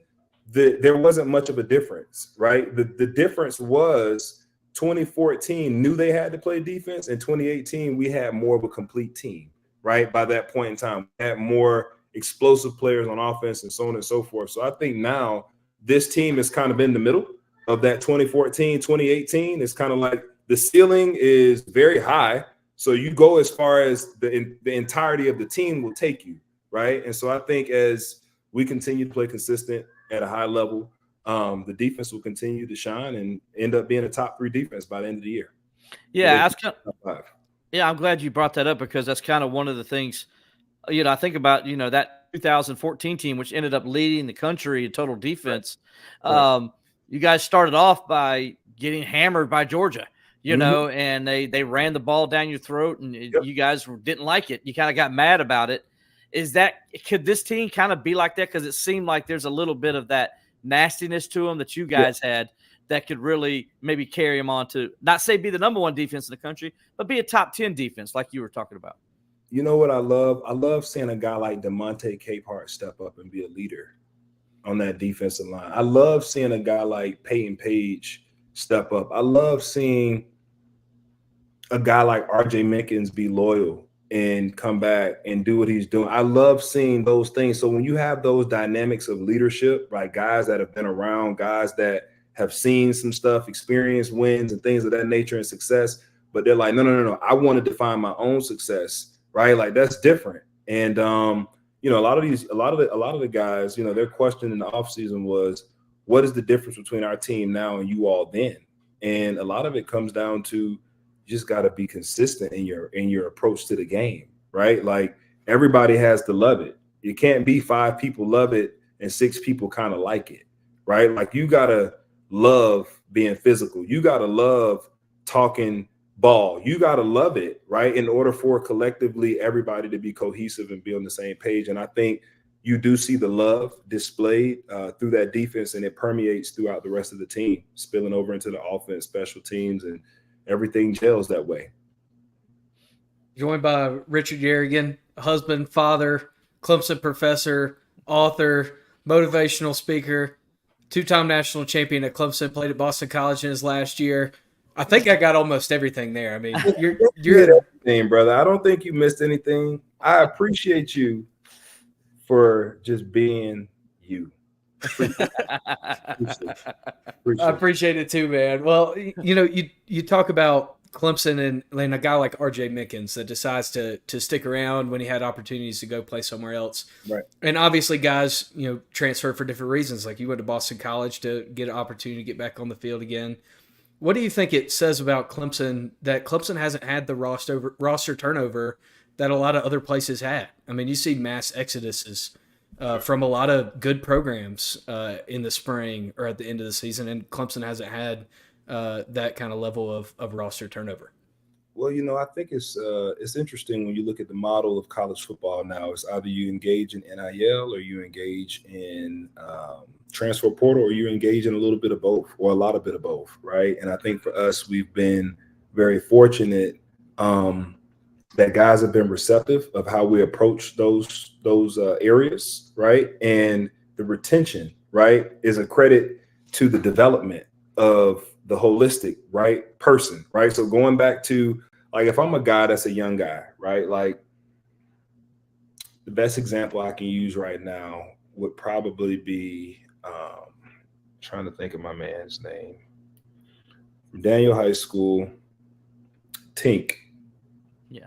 C: There wasn't much of a difference, right? The difference was 2014 knew they had to play defense. In 2018, we had more of a complete team, right? By that point in time, we had more explosive players on offense and so on and so forth. So I think now this team is kind of in the middle of that 2014, 2018. It's kind of like the ceiling is very high. So you go as far as the entirety of the team will take you, right? And so I think as we continue to play consistent at a high level, the defense will continue to shine and end up being a top 3 defense by the end of the year.
A: Yeah, I'm glad you brought that up because that's kind of one of the things, I think about, that 2014 team, which ended up leading the country in total defense. Right. You guys started off by getting hammered by Georgia, and they ran the ball down your throat, and you guys didn't like it. You kind of got mad about it. Could this team kind of be like that? Because it seemed like there's a little bit of that nastiness to them that you guys had that could really maybe carry them on to not say be the number 1 defense in the country, but be a top 10 defense like you were talking about.
C: You know what I love? I love seeing a guy like DeMonte Capehart step up and be a leader on that defensive line. I love seeing a guy like Peyton Page step up. I love seeing a guy like RJ Mickens be loyal and come back and do what he's doing. I love seeing those things. So when you have those dynamics of leadership, right, guys that have been around, guys that have seen some stuff, experienced wins and things of that nature and success, but they're like, no, I want to define my own success, right? Like that's different. And a lot of the guys, their question in the offseason was, what is the difference between our team now and you all then? And a lot of it comes down to you just got to be consistent in your approach to the game, right? Like everybody has to love it. You can't be 5 people love it and 6 people kind of like it, right? Like you got to love being physical. You got to love talking ball. You got to love it, right? In order for collectively everybody to be cohesive and be on the same page. And I think you do see the love displayed through that defense, and it permeates throughout the rest of the team, spilling over into the offense, special teams, and everything gels that way.
B: Joined by Richard Yeargin, husband, father, Clemson professor, author, motivational speaker, 2-time national champion at Clemson, played at Boston College in his last year. I think I got almost everything there. I mean, you're
C: everything, brother. I don't think you missed anything. I appreciate you for just being you.
B: I appreciate it too, man. Well, you talk about Clemson and a guy like RJ Mickens that decides to stick around when he had opportunities to go play somewhere else.
C: Right.
B: And obviously guys, transfer for different reasons. Like you went to Boston College to get an opportunity to get back on the field again. What do you think it says about Clemson that Clemson hasn't had the roster turnover that a lot of other places had? I mean, you see mass exoduses from a lot of good programs in the spring or at the end of the season, and Clemson hasn't had that kind of level of roster turnover.
C: Well, I think it's interesting when you look at the model of college football now. It's either you engage in NIL or you engage in transfer portal, or you engage in a little bit of both or a lot of bit of both, right? And I think for us, we've been very fortunate that guys have been receptive of how we approach those areas, right? And the retention, right, is a credit to the development of the holistic, right, person, right? So going back to, like, if I'm a guy that's a young guy, right, like the best example I can use right now would probably be trying to think of my man's name. Daniel High School, Tink.
A: Yeah.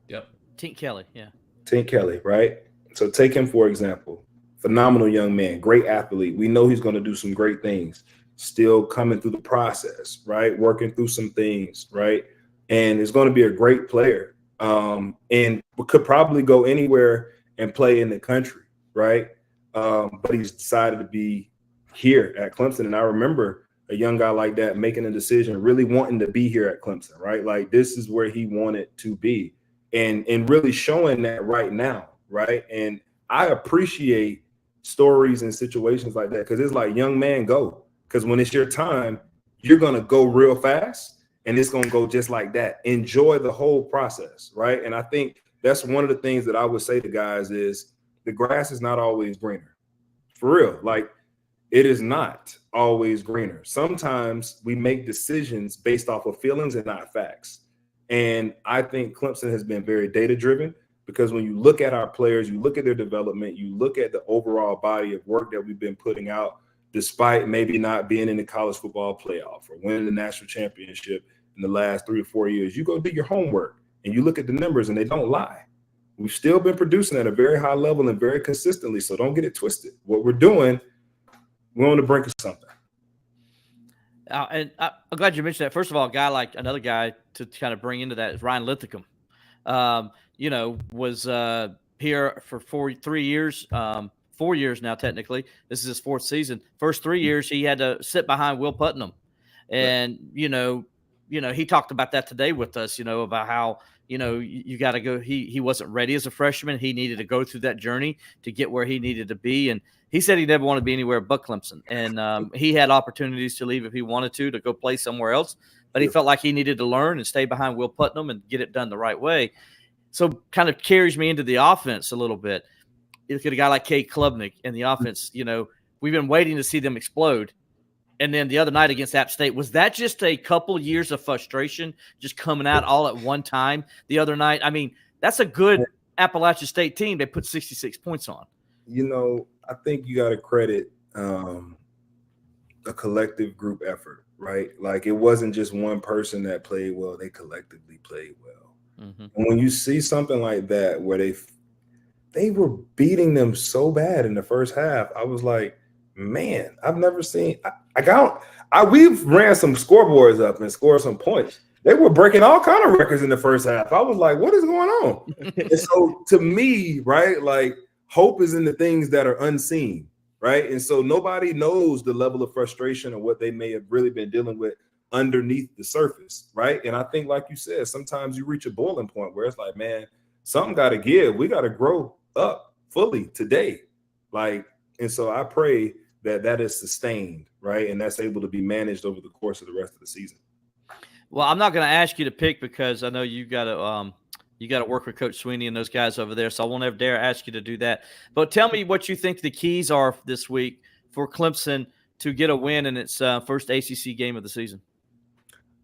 B: Yep.
A: Tink Kelly. Yeah.
C: Tink Kelly, right? So take him, for example. Phenomenal young man, great athlete. We know he's going to do some great things. Still coming through the process, right? Working through some things, right? And is going to be a great player. And could probably go anywhere and play in the country, right? But he's decided to be here at Clemson. And I remember a young guy like that making a decision, really wanting to be here at Clemson, right? Like this is where he wanted to be. And really showing that right now, right? And I appreciate stories and situations like that because it's like, young man, go. Because when it's your time, you're going to go real fast and it's going to go just like that. Enjoy the whole process, right? And I think that's one of the things that I would say to guys is the grass is not always greener. For real. Like, it is not always greener. Sometimes we make decisions based off of feelings and not facts. And I think Clemson has been very data-driven because when you look at our players, you look at their development, you look at the overall body of work that we've been putting out, despite maybe not being in the college football playoff or winning the national championship in the last 3 or 4 years, you go do your homework and you look at the numbers and they don't lie. We've still been producing at a very high level and very consistently, so don't get it twisted. What we're doing, we're on the brink of something.
A: And I'm glad you mentioned that. First of all, another guy to kind of bring into that is Ryan Linthicum. Was here for 3 years, 4 years now, technically. This is his 4th season. First 3 years, he had to sit behind Will Putnam. And, he talked about that today with us, about how, you got to go. He wasn't ready as a freshman. He needed to go through that journey to get where he needed to be. And he said he never wanted to be anywhere but Clemson. And he had opportunities to leave if he wanted to go play somewhere else. But he felt like he needed to learn and stay behind Will Putnam and get it done the right way. So kind of carries me into the offense a little bit. You look at a guy like Cade Klubnik in the offense, we've been waiting to see them explode. And then the other night against App State, was that just a couple years of frustration just coming out all at one time the other night? I mean, that's a good Appalachian State team they put 66 points on.
C: I think you got to credit a collective group effort, right? Like it wasn't just one person that played well. They collectively played well. Mm-hmm. And when you see something like that where they were beating them so bad in the first half, I was like, man, I've never seen we've ran some scoreboards up and scored some points. They were breaking all kind of records in the first half. I was like, what is going on? And so to me, right, like hope is in the things that are unseen, right? And so nobody knows the level of frustration or what they may have really been dealing with underneath the surface, right? And I think, like you said, sometimes you reach a boiling point where it's like, man, something got to give. We got to grow up fully today. And so I pray that is sustained, right? And that's able to be managed over the course of the rest of the season.
A: Well, I'm not going to ask you to pick because I know you got to work with Coach Sweeney and those guys over there, so I won't ever dare ask you to do that. But tell me what you think the keys are this week for Clemson to get a win in its first ACC game of the season.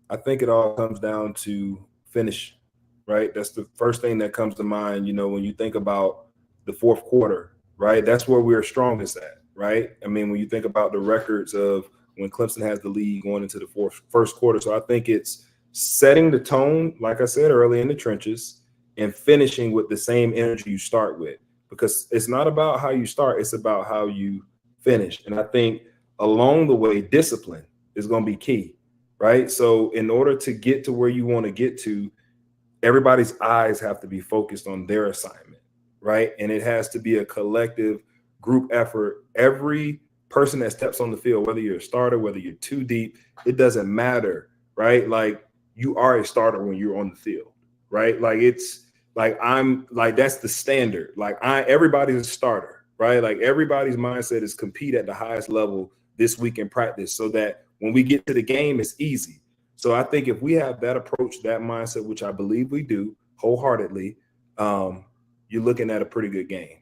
C: I think it all comes down to finish, right? That's the first thing that comes to mind, when you think about the fourth quarter, right? That's where we're strongest at, right? I mean, when you think about the records of when Clemson has the lead going into the first quarter. So I think it's setting the tone, like I said early, in the trenches and finishing with the same energy you start with, because it's not about how you start, it's about how you finish. And I think along the way, discipline is going to be key. Right. So in order to get to where you want to get to, everybody's eyes have to be focused on their assignment. Right. And it has to be a collective group effort. Every person that steps on the field, whether you're a starter, whether you're too deep, it doesn't matter. Right. Like you are a starter when you're on the field. Right. Like it's like that's the standard. Like everybody's a starter. Right. Like everybody's mindset is compete at the highest level this week in practice so that when we get to the game, it's easy. So I think if we have that approach, that mindset, which I believe we do wholeheartedly, you're looking at a pretty good game.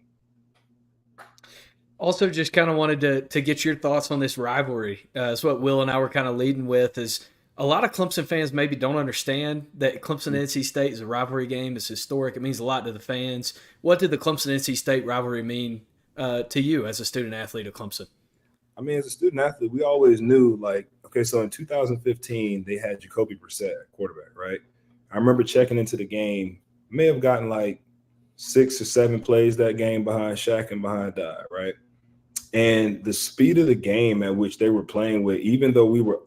B: Also, just kind of wanted to get your thoughts on this rivalry. That's what Will and I were kind of leading with is a lot of Clemson fans maybe don't understand that Clemson and NC State is a rivalry game. It's historic. It means a lot to the fans. What did the Clemson-NC State rivalry mean to you as a student athlete of Clemson?
C: I mean, as a student athlete, we always knew, like, okay, so in 2015, they had Jacoby Brissett at quarterback, right? I remember checking into the game, may have gotten like 6 or 7 plays that game behind Shaq and behind Dye, right? And the speed of the game at which they were playing with, even though we were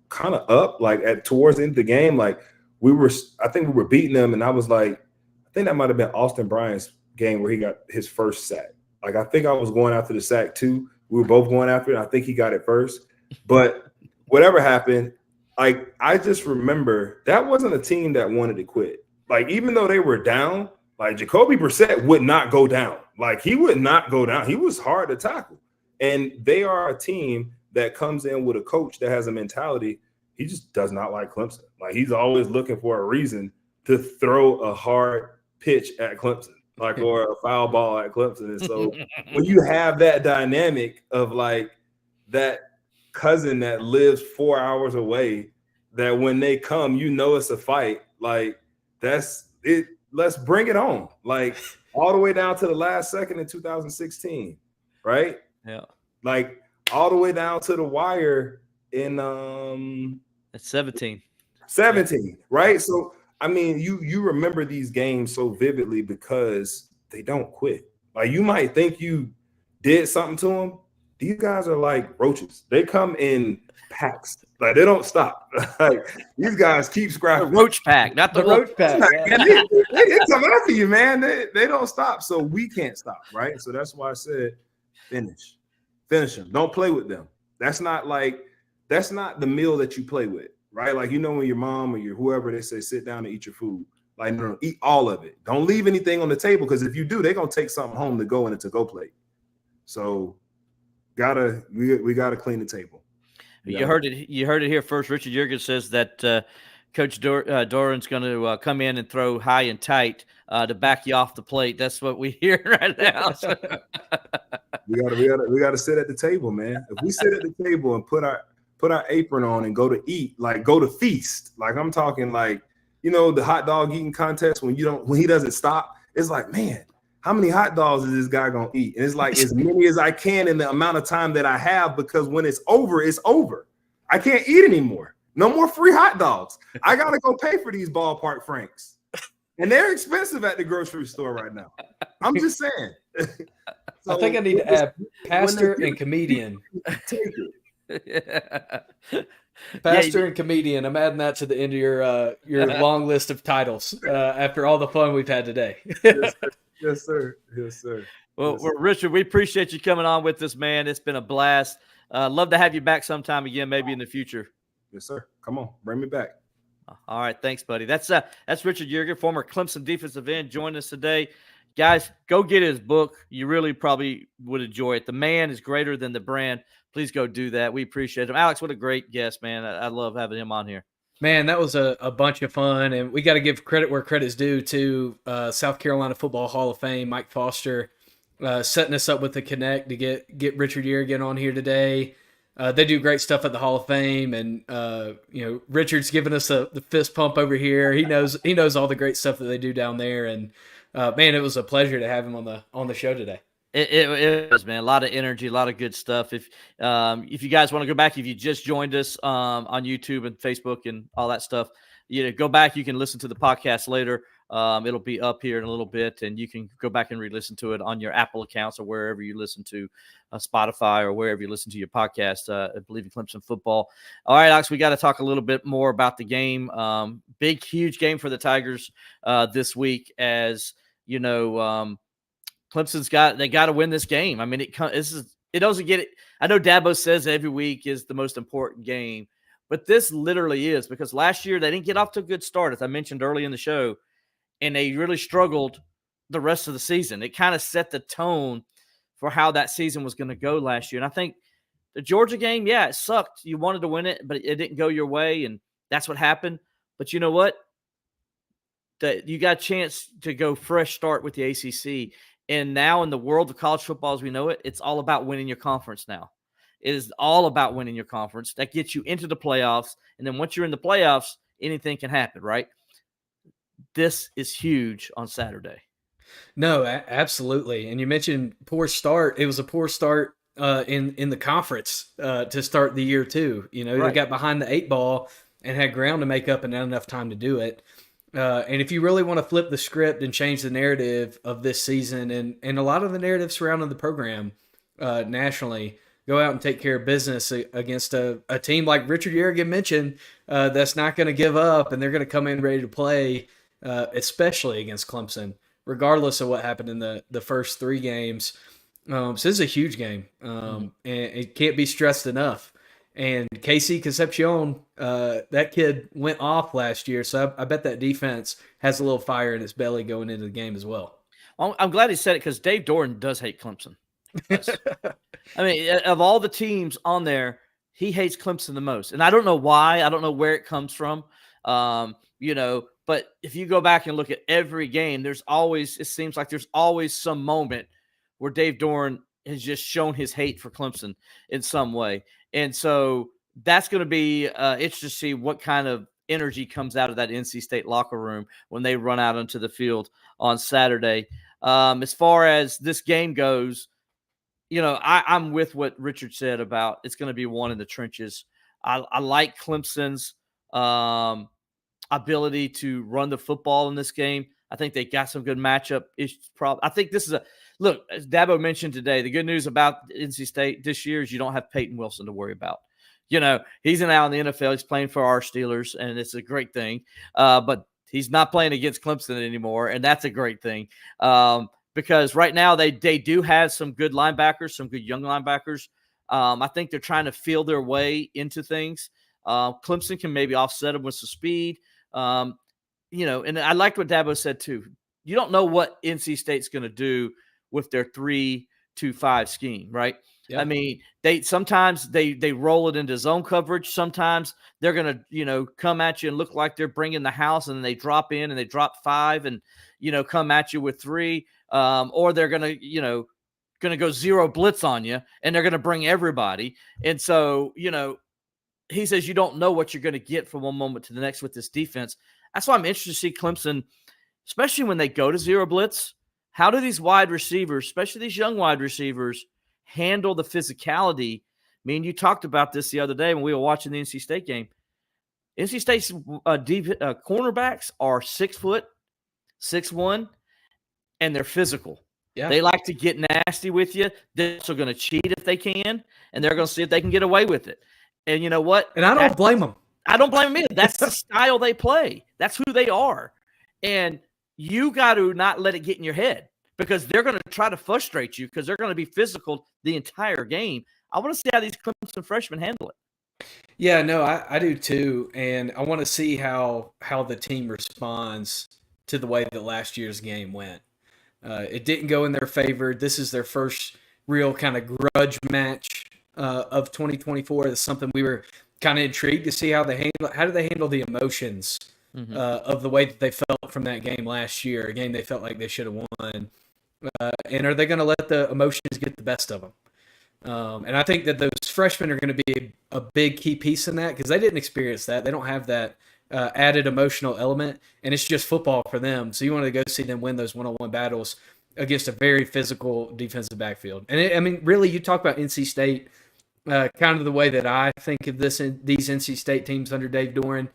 C: kind of up, like towards the end of the game, like I think we were beating them, and I was like, I think that might have been Austin Bryant's game where he got his first sack. Like, I think I was going after the sack too. We were both going after it. I think he got it first. But whatever happened, like, I just remember that wasn't a team that wanted to quit. Like, even though they were down, like, Jacoby Brissett would not go down. Like, he would not go down. He was hard to tackle. And they are a team that comes in with a coach that has a mentality. He just does not like Clemson. Like, he's always looking for a reason to throw a hard pitch at Clemson, like, or a foul ball at Clemson. And so when you have that dynamic of, like, that cousin that lives 4 hours away, that when they come, you know it's a fight, like, that's it. Let's bring it on, like, all the way down to the last second in 2016, right?
A: Yeah.
C: Like, all the way down to the wire in
A: It's 17,
C: right? So, I mean, you remember these games so vividly because they don't quit. Like, you might think you did something to them. These guys are like roaches. They come in packs. Like, they don't stop. Like, these guys keep scrapping.
A: the roach pack, not the roach pack.
C: They come after you, man. They don't stop. So we can't stop, right? So that's why I said finish them. Don't play with them. That's not the meal that you play with, right? Like, you know, when your mom or your whoever, they say sit down and eat your food. Like, no, eat all of it. Don't leave anything on the table, because if you do, they're gonna take something home to go in a to-go plate. So we gotta clean the table.
A: You heard it here first. Richard Yeargin says that Coach Doran's going to come in and throw high and tight to back you off the plate. That's what we hear right now. So.
C: we gotta sit at the table, man. If we sit at the table and put our apron on and go to eat, like, go to feast, like, I'm talking, like, you know, the hot dog eating contest when he doesn't stop. It's like, man, how many hot dogs is this guy gonna eat? And it's like, as many as I can in the amount of time that I have, because when it's over, it's over. I can't eat anymore. No more free hot dogs. I gotta go pay for these ballpark franks, and they're expensive at the grocery store right now. I'm just saying.
B: So, I think I need to add pastor and comedian.
C: Take it.
B: Pastor and comedian. I'm adding that to the end of your long list of titles after all the fun we've had today.
C: Yes, sir.
A: Well, Richard, we appreciate you coming on with us, man. It's been a blast. Love to have you back sometime again, maybe in the future.
C: Yes, sir. Come on, bring me back.
A: All right, thanks, buddy. That's Richard Yeargin, former Clemson defensive end, joined us today. Guys, go get his book. You really probably would enjoy it. The man is greater than the brand. Please go do that. We appreciate him. Alex, what a great guest, man. I love having him on here.
B: Man, that was a bunch of fun, and we got to give credit where credit's due to South Carolina Football Hall of Fame, Mike Foster, setting us up with the connect to get Richard Yeargin on here today. They do great stuff at the Hall of Fame, and Richard's giving us the fist pump over here. He knows all the great stuff that they do down there, and man, it was a pleasure to have him on the show today.
A: It was, man. A lot of energy, a lot of good stuff. If you guys want to go back, if you just joined us on YouTube and Facebook and all that stuff, go back. You can listen to the podcast later. It'll be up here in a little bit, and you can go back and re-listen to it on your Apple accounts or wherever you listen to Spotify or wherever you listen to your podcast. I Bleav in Clemson football. All right, Alex, we got to talk a little bit more about the game. Big, huge game for the Tigers this week, as you know. Clemson's got to win this game. I mean, it doesn't get it. I know Dabo says every week is the most important game, but this literally is, because last year they didn't get off to a good start, as I mentioned early in the show, and they really struggled the rest of the season. It kind of set the tone for how that season was going to go last year. And I think the Georgia game, yeah, it sucked. You wanted to win it, but it didn't go your way, and that's what happened. But you know what? You got a chance to go fresh start with the ACC. And now in the world of college football as we know it, it's all about winning your conference now. It is all about winning your conference. That gets you into the playoffs. And then once you're in the playoffs, anything can happen, right? This is huge on Saturday.
B: No, absolutely. And you mentioned poor start. It was a poor start in the conference to start the year too. You know, they got behind the 8 ball and had ground to make up and not enough time to do it. And if you really want to flip the script and change the narrative of this season and a lot of the narrative surrounding the program nationally, go out and take care of business against a team like Richard Yeargin mentioned that's not going to give up, and they're going to come in ready to play, especially against Clemson, regardless of what happened in the first 3 games. So this is a huge game, and it can't be stressed enough. And Casey Concepcion, that kid went off last year, so I bet that defense has a little fire in its belly going into the game as well.
A: I'm glad he said it because Dave Doran does hate Clemson. I mean, of all the teams on there, he hates Clemson the most. And I don't know why. I don't know where it comes from. You know, but if you go back and look at every game, it seems like there's always some moment where Dave Doran has just shown his hate for Clemson in some way. And so that's going to be interesting to see what kind of energy comes out of that NC State locker room when they run out onto the field on Saturday. As far as this game goes, you know, I'm with what Richard said about it's going to be one in the trenches. I like Clemson's ability to run the football in this game. I think they got some good matchup issues. I think this is look, as Dabo mentioned today, the good news about NC State this year is you don't have Peyton Wilson to worry about. You know, he's now in the NFL. He's playing for our Steelers, and it's a great thing. But he's not playing against Clemson anymore, and that's a great thing. Because right now they do have some good linebackers, some good young linebackers. I think they're trying to feel their way into things. Clemson can maybe offset them with some speed. You know, and I liked what Dabo said too. You don't know what NC State's going to do with their 3-2-5 scheme, right? Yeah. I mean, sometimes they roll it into zone coverage. Sometimes they're going to, you know, come at you and look like they're bringing the house, and then they drop in and they drop 5 and, you know, come at you with 3. Or they're going to, you know, go zero blitz on you, and they're going to bring everybody. And so, you know, he says you don't know what you're going to get from one moment to the next with this defense. That's why I'm interested to see Clemson, especially when they go to zero blitz. How do these wide receivers, especially these young wide receivers, handle the physicality? I mean, you talked about this the other day when we were watching the NC State game. NC State's cornerbacks are 6 foot, 6'1", and they're physical. Yeah. They like to get nasty with you. They're also going to cheat if they can, and they're going to see if they can get away with it. And you know what?
B: And I don't blame them.
A: I don't blame them either. That's the style they play. That's who they are. And you got to not let it get in your head, because they're going to try to frustrate you because they're going to be physical the entire game. I want to see how these Clemson freshmen handle it.
B: Yeah, no, I do too. And I want to see how the team responds to the way that last year's game went. It didn't go in their favor. This is their first real kind of grudge match of 2024. That's something we were kind of intrigued to see how they handle. How do they handle the emotions of the way that they felt from that game last year? A game they felt like they should have won. And are they going to let the emotions get the best of them? And I think that those freshmen are going to be a big key piece in that, because they didn't experience that. They don't have that added emotional element, and it's just football for them. So you want to go see them win those one-on-one battles against a very physical defensive backfield. And I mean, really, you talk about NC State, kind of the way that I think of these NC State teams under Dave Doran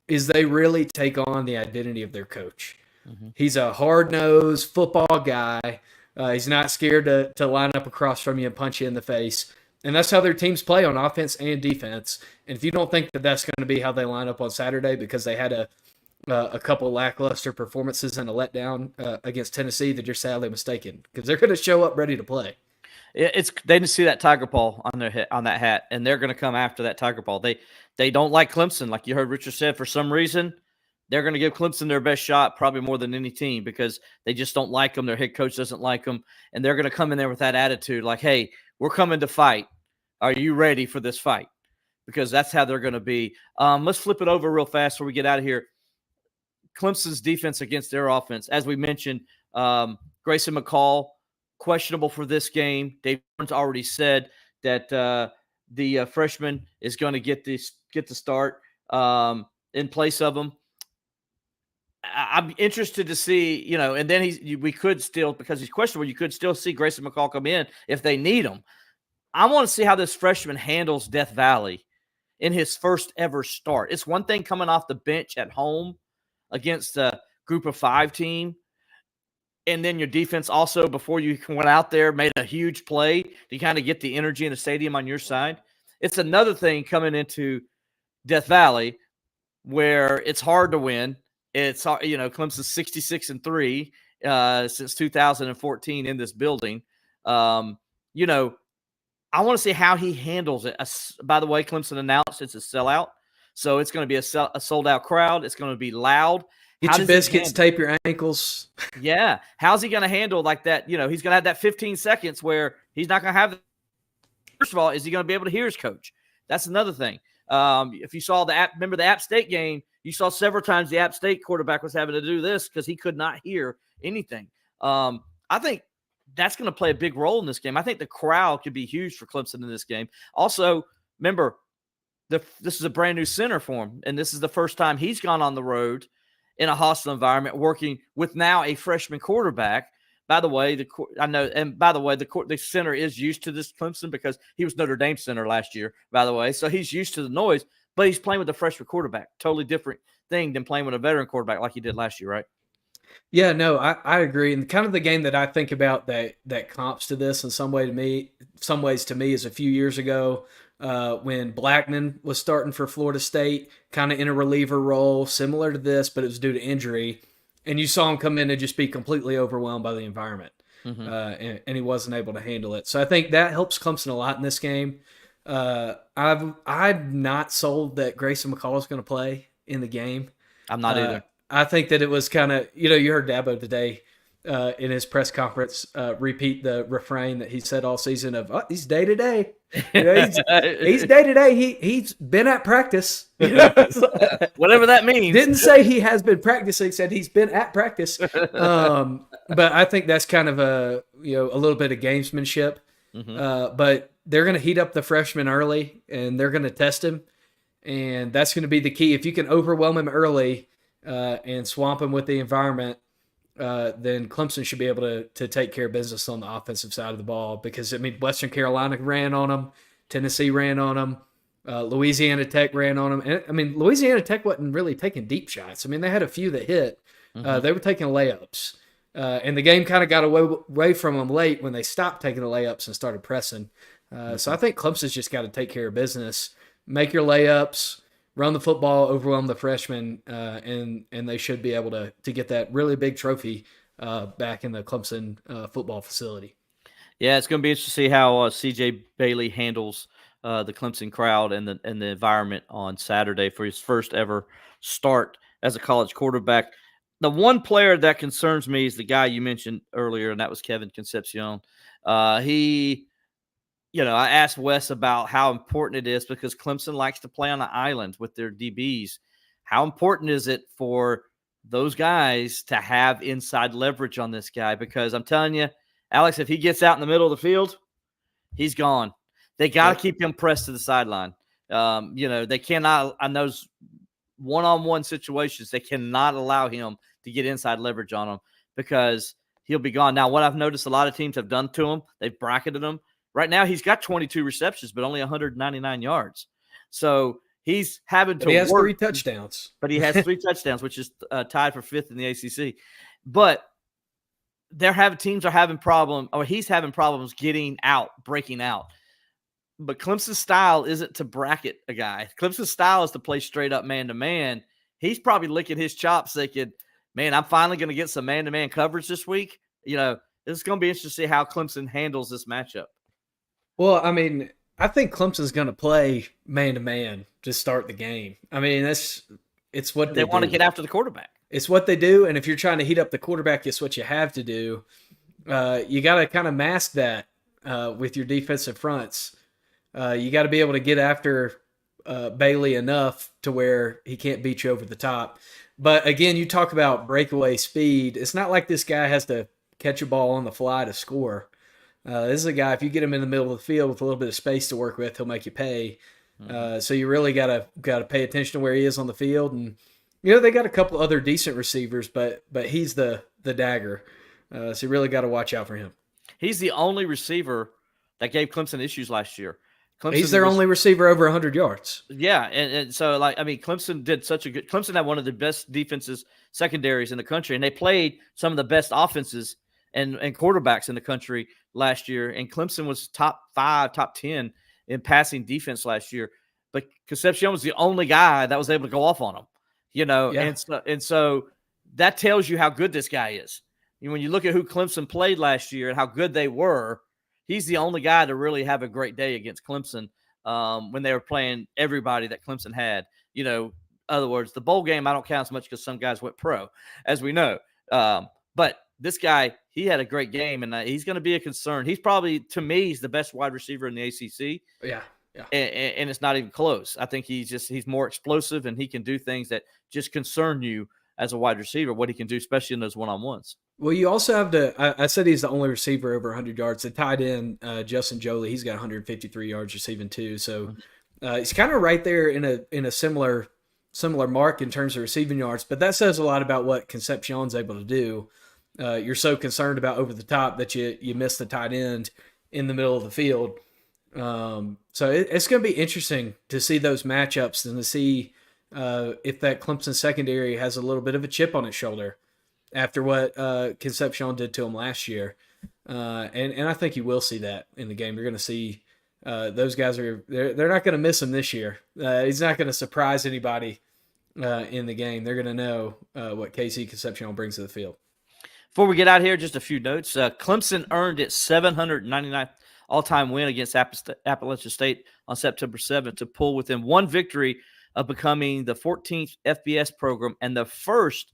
B: is they really take on the identity of their coach. Mm-hmm. He's a hard-nosed football guy. He's not scared to line up across from you and punch you in the face. And that's how their teams play on offense and defense. And if you don't think that that's going to be how they line up on Saturday because they had a couple lackluster performances and a letdown against Tennessee, that you're sadly mistaken, because they're going to show up ready to play.
A: They didn't see that tiger paw on their head, on that hat, and they're going to come after that tiger paw. They don't like Clemson, like you heard Richard said. For some reason, they're going to give Clemson their best shot, probably more than any team, because they just don't like them. Their head coach doesn't like them, and they're going to come in there with that attitude, like, "Hey, we're coming to fight. Are you ready for this fight?" Because that's how they're going to be. Let's flip it over real fast before we get out of here. Clemson's defense against their offense, as we mentioned, Grayson McCall questionable for this game. Dave Burns already said that the freshman is going to get the start in place of him. I'm interested to see, and then we could still, because he's questionable, you could still see Grayson McCall come in if they need him. I want to see how this freshman handles Death Valley in his first ever start. It's one thing coming off the bench at home against a group of 5 team, and then your defense also, before you went out there, made a huge play to kind of get the energy in the stadium on your side. It's another thing coming into Death Valley where it's hard to win. It's, Clemson's 66-3 since 2014 in this building. I want to see how he handles it. By the way, Clemson announced it's a sellout, so it's going to be a sold-out crowd. It's going to be loud.
B: Get your biscuits, tape your ankles.
A: Yeah. How's he going to handle like that? He's going to have that 15 seconds where he's not going to have – first of all, is he going to be able to hear his coach? That's another thing. If you saw remember the App State game, you saw several times the App State quarterback was having to do this because he could not hear anything. I think that's going to play a big role in this game. I think the crowd could be huge for Clemson in this game. Also, remember, this is a brand new center for him, and this is the first time he's gone on the road in a hostile environment, working with now a freshman quarterback. By the way, the center is used to this Clemson because he was Notre Dame center last year, by the way. So he's used to the noise, but he's playing with a freshman quarterback. Totally different thing than playing with a veteran quarterback like he did last year, right?
B: Yeah, no, I agree. And kind of the game that I think about that comps to this in some ways to me is a few years ago when Blackman was starting for Florida State, kind of in a reliever role, similar to this, but it was due to injury. And you saw him come in and just be completely overwhelmed by the environment. And he wasn't able to handle it. So I think that helps Clemson a lot in this game. I'm not sold that Grayson McCall is going to play in the game.
A: I'm not either.
B: I think that it was kind of, you heard Dabo today in his press conference repeat the refrain that he said all season of, he's day-to-day. He's day-to-day. He's been at practice.
A: Whatever that means.
B: Didn't say he has been practicing. Said he's been at practice. But I think that's kind of a little bit of gamesmanship. But they're going to heat up the freshman early, and they're going to test him. And that's going to be the key. If you can overwhelm him early and swamp him with the environment, then Clemson should be able to take care of business on the offensive side of the ball because, Western Carolina ran on them, Tennessee ran on them, Louisiana Tech ran on them. And, Louisiana Tech wasn't really taking deep shots. They had a few that hit. They were taking layups. And the game kind of got away from them late when they stopped taking the layups and started pressing. So I think Clemson's just got to take care of business, make your layups, run the football, overwhelm the freshmen, and they should be able to get that really big trophy back in the Clemson football facility.
A: Yeah, it's going to be interesting to see how C.J. Bailey handles the Clemson crowd and the environment on Saturday for his first ever start as a college quarterback. The one player that concerns me is the guy you mentioned earlier, and that was Kevin Concepcion. I asked Wes about how important it is because Clemson likes to play on the island with their DBs. How important is it for those guys to have inside leverage on this guy? Because I'm telling you, Alex, if he gets out in the middle of the field, he's gone. They got to keep him pressed to the sideline. They cannot, on those one-on-one situations, they cannot allow him to get inside leverage on him because he'll be gone. Now, what I've noticed a lot of teams have done to him, they've bracketed him. Right now, he's got 22 receptions, but only 199 yards. So he's having to work.
B: He has 3 touchdowns.
A: But he has 3 touchdowns, which is tied for 5th in the ACC. But teams are having problems, or he's having problems getting out, breaking out. But Clemson's style isn't to bracket a guy. Clemson's style is to play straight up man-to-man. He's probably licking his chops thinking, man, I'm finally going to get some man-to-man coverage this week. It's going to be interesting to see how Clemson handles this matchup.
B: Well, I think Clemson's going to play man-to-man to start the game. It's what
A: they want to get after the quarterback.
B: It's what they do, and if you're trying to heat up the quarterback, it's what you have to do. You got to kind of mask that with your defensive fronts. You got to be able to get after Bailey enough to where he can't beat you over the top. But again, you talk about breakaway speed. It's not like this guy has to catch a ball on the fly to score. This is a guy, if you get him in the middle of the field with a little bit of space to work with, he'll make you pay. So you really got to pay attention to where he is on the field. And, they got a couple other decent receivers, but he's the dagger. So you really got to watch out for him.
A: He's the only receiver that gave Clemson issues last year.
B: He's their only receiver over 100 yards.
A: Yeah, and so, Clemson did Clemson had one of the best defenses, secondaries in the country, and they played some of the best offenses and quarterbacks in the country last year, and Clemson was top 5, top 10 in passing defense last year. But Concepcion was the only guy that was able to go off on them,
B: Yeah.
A: and so that tells you how good this guy is. When you look at who Clemson played last year and how good they were, he's the only guy to really have a great day against Clemson when they were playing everybody that Clemson had. In other words, the bowl game I don't count as much because some guys went pro, as we know. But this guy, he had a great game, and he's going to be a concern. He's probably, to me, he's the best wide receiver in the ACC.
B: Yeah.
A: And it's not even close. I think he's more explosive, and he can do things that just concern you as a wide receiver, what he can do, especially in those one-on-ones.
B: Well, you also have to. I said he's the only receiver over 100 yards. The tight end, Justin Jolie, he's got 153 yards receiving too. So he's kind of right there in a similar mark in terms of receiving yards. But that says a lot about what Concepcion's able to do. You're so concerned about over the top that you miss the tight end in the middle of the field. So it's going to be interesting to see those matchups and to see if that Clemson secondary has a little bit of a chip on its shoulder after what Concepcion did to him last year. And I think you will see that in the game. You're going to see those guys they're not going to miss him this year. He's not going to surprise anybody in the game. They're going to know what KC Concepcion brings to the field.
A: Before we get out here, just a few notes. Clemson earned its 799th all-time win against Appalachian State on September 7th to pull within one victory of becoming the 14th FBS program and the first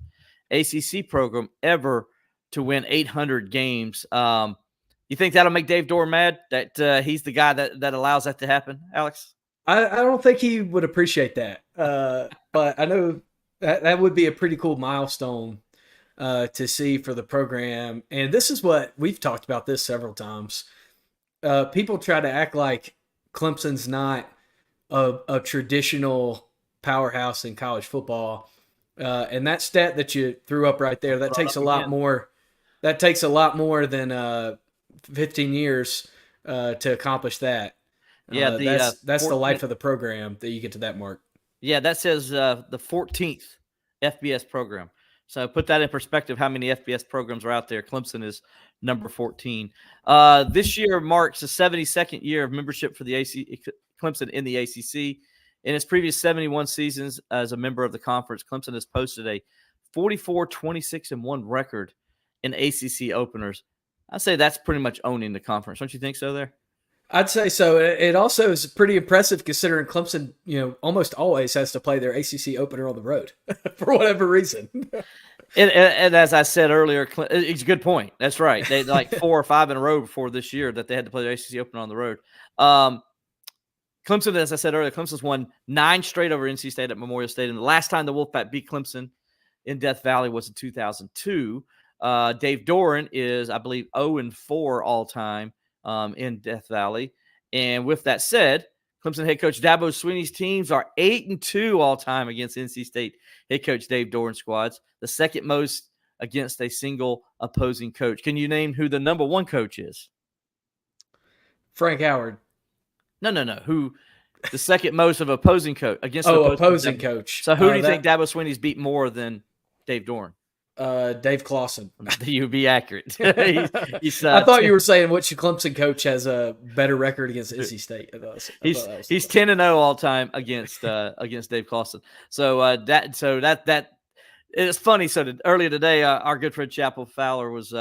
A: ACC program ever to win 800 games. You think that'll make Dave Doeren mad that he's the guy that allows that to happen, Alex?
B: I don't think he would appreciate that. But I know that would be a pretty cool milestone to see for the program. And this is what we've talked about this several times. People try to act like Clemson's not a traditional powerhouse in college football. And that stat that you threw up right there, that takes a lot more. That takes a lot more than 15 years to accomplish that.
A: Yeah,
B: that's the life of the program that you get to that mark.
A: Yeah, that says the 14th FBS program. So put that in perspective, how many FBS programs are out there. Clemson is number 14. This year marks the 72nd year of membership for the Clemson in the ACC. In its previous 71 seasons as a member of the conference, Clemson has posted a 44-26-1 record in ACC openers. I'd say that's pretty much owning the conference. Don't you think so there?
B: I'd say so. It also is pretty impressive considering Clemson, almost always has to play their ACC opener on the road for whatever reason.
A: And as I said earlier, it's a good point. That's right. They like 4 or 5 in a row before this year that they had to play their ACC opener on the road. Clemson, as I said earlier, Clemson's won 9 straight over NC State at Memorial Stadium. The last time the Wolfpack beat Clemson in Death Valley was in 2002. Dave Doeren is, I Bleav, 0-4 all-time in Death Valley. And with that said, Clemson head coach Dabo Swinney's teams are 8-2 all-time against NC State head coach Dave Doeren squads, the second most against a single opposing coach. Can you name who the number 1 coach is?
B: Frank Howard.
A: No. Who the second most of opposing coach against
B: opposing coach.
A: So who do you think Dabo Swinney's beat more than Dave Doeren?
B: Dave Clawson.
A: You would be accurate. He's,
B: I thought you were saying which Clemson coach has a better record against NC State.
A: He's 10-0 all time against Dave Clawson. So that it's funny. So earlier today, our good friend Chappell Fowler was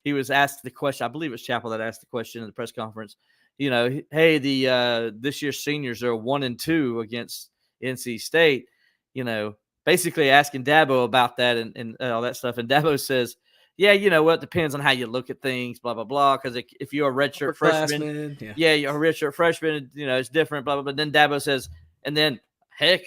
A: he was asked the question. I Bleav it was Chappell that asked the question in the press conference. Hey, this year's seniors are 1-2 against NC State. Basically asking Dabo about that and all that stuff. And Dabo says, yeah, it depends on how you look at things, blah, blah, blah. Because if you're a redshirt freshman, you're a redshirt freshman, it's different, blah, blah, blah. Then Dabo says, and then, heck,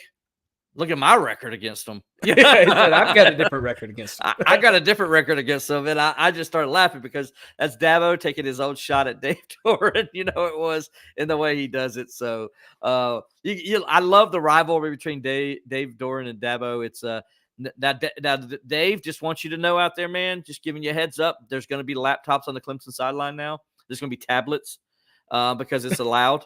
A: look at my record against them.
B: I've got a different record against them.
A: I got a different record against them. And I just started laughing because that's Dabo taking his own shot at Dave Doeren. It was in the way he does it. So I love the rivalry between Dave Doeren and Dabo. It's now Dave just wants you to know out there, man, just giving you a heads up. There's going to be laptops on the Clemson sideline now. There's going to be tablets. because it's allowed.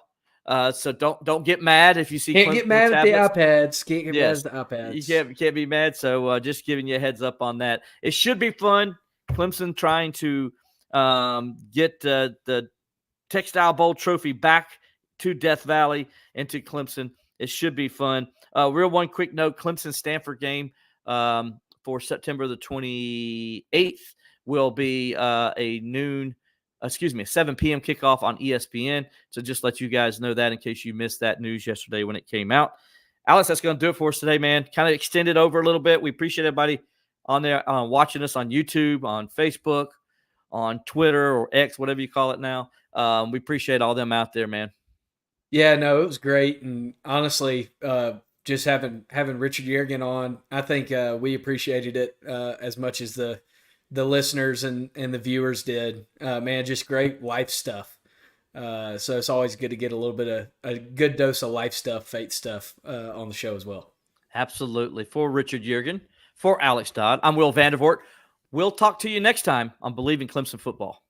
A: So don't get mad if you see
B: Can't
A: Clemson
B: get mad at the
A: tablets.
B: iPads. Can't get
A: Yes.
B: mad at the iPads.
A: You can't be mad. So just giving you a heads up on that. It should be fun. Clemson trying to get the Textile Bowl trophy back to Death Valley and to Clemson. It should be fun. Real one quick note, Clemson-Stanford game for September the 28th will be a 7 p.m. kickoff on ESPN. So just let you guys know that in case you missed that news yesterday when it came out. Alex, that's going to do it for us today, man. Kind of extended over a little bit. We appreciate everybody on there watching us on YouTube, on Facebook, on Twitter or X, whatever you call it now. We appreciate all them out there, man.
B: Yeah, no, it was great. And honestly, just having Richard Yeargin on, I think we appreciated it as much as the listeners and the viewers did. Man, just great life stuff. So it's always good to get a little bit of a good dose of life stuff, faith stuff on the show as well.
A: Absolutely. For Richard Yeargin, for Alex Dodd, I'm Will Vandervoort. We'll talk to you next time on Bleav in Clemson Football.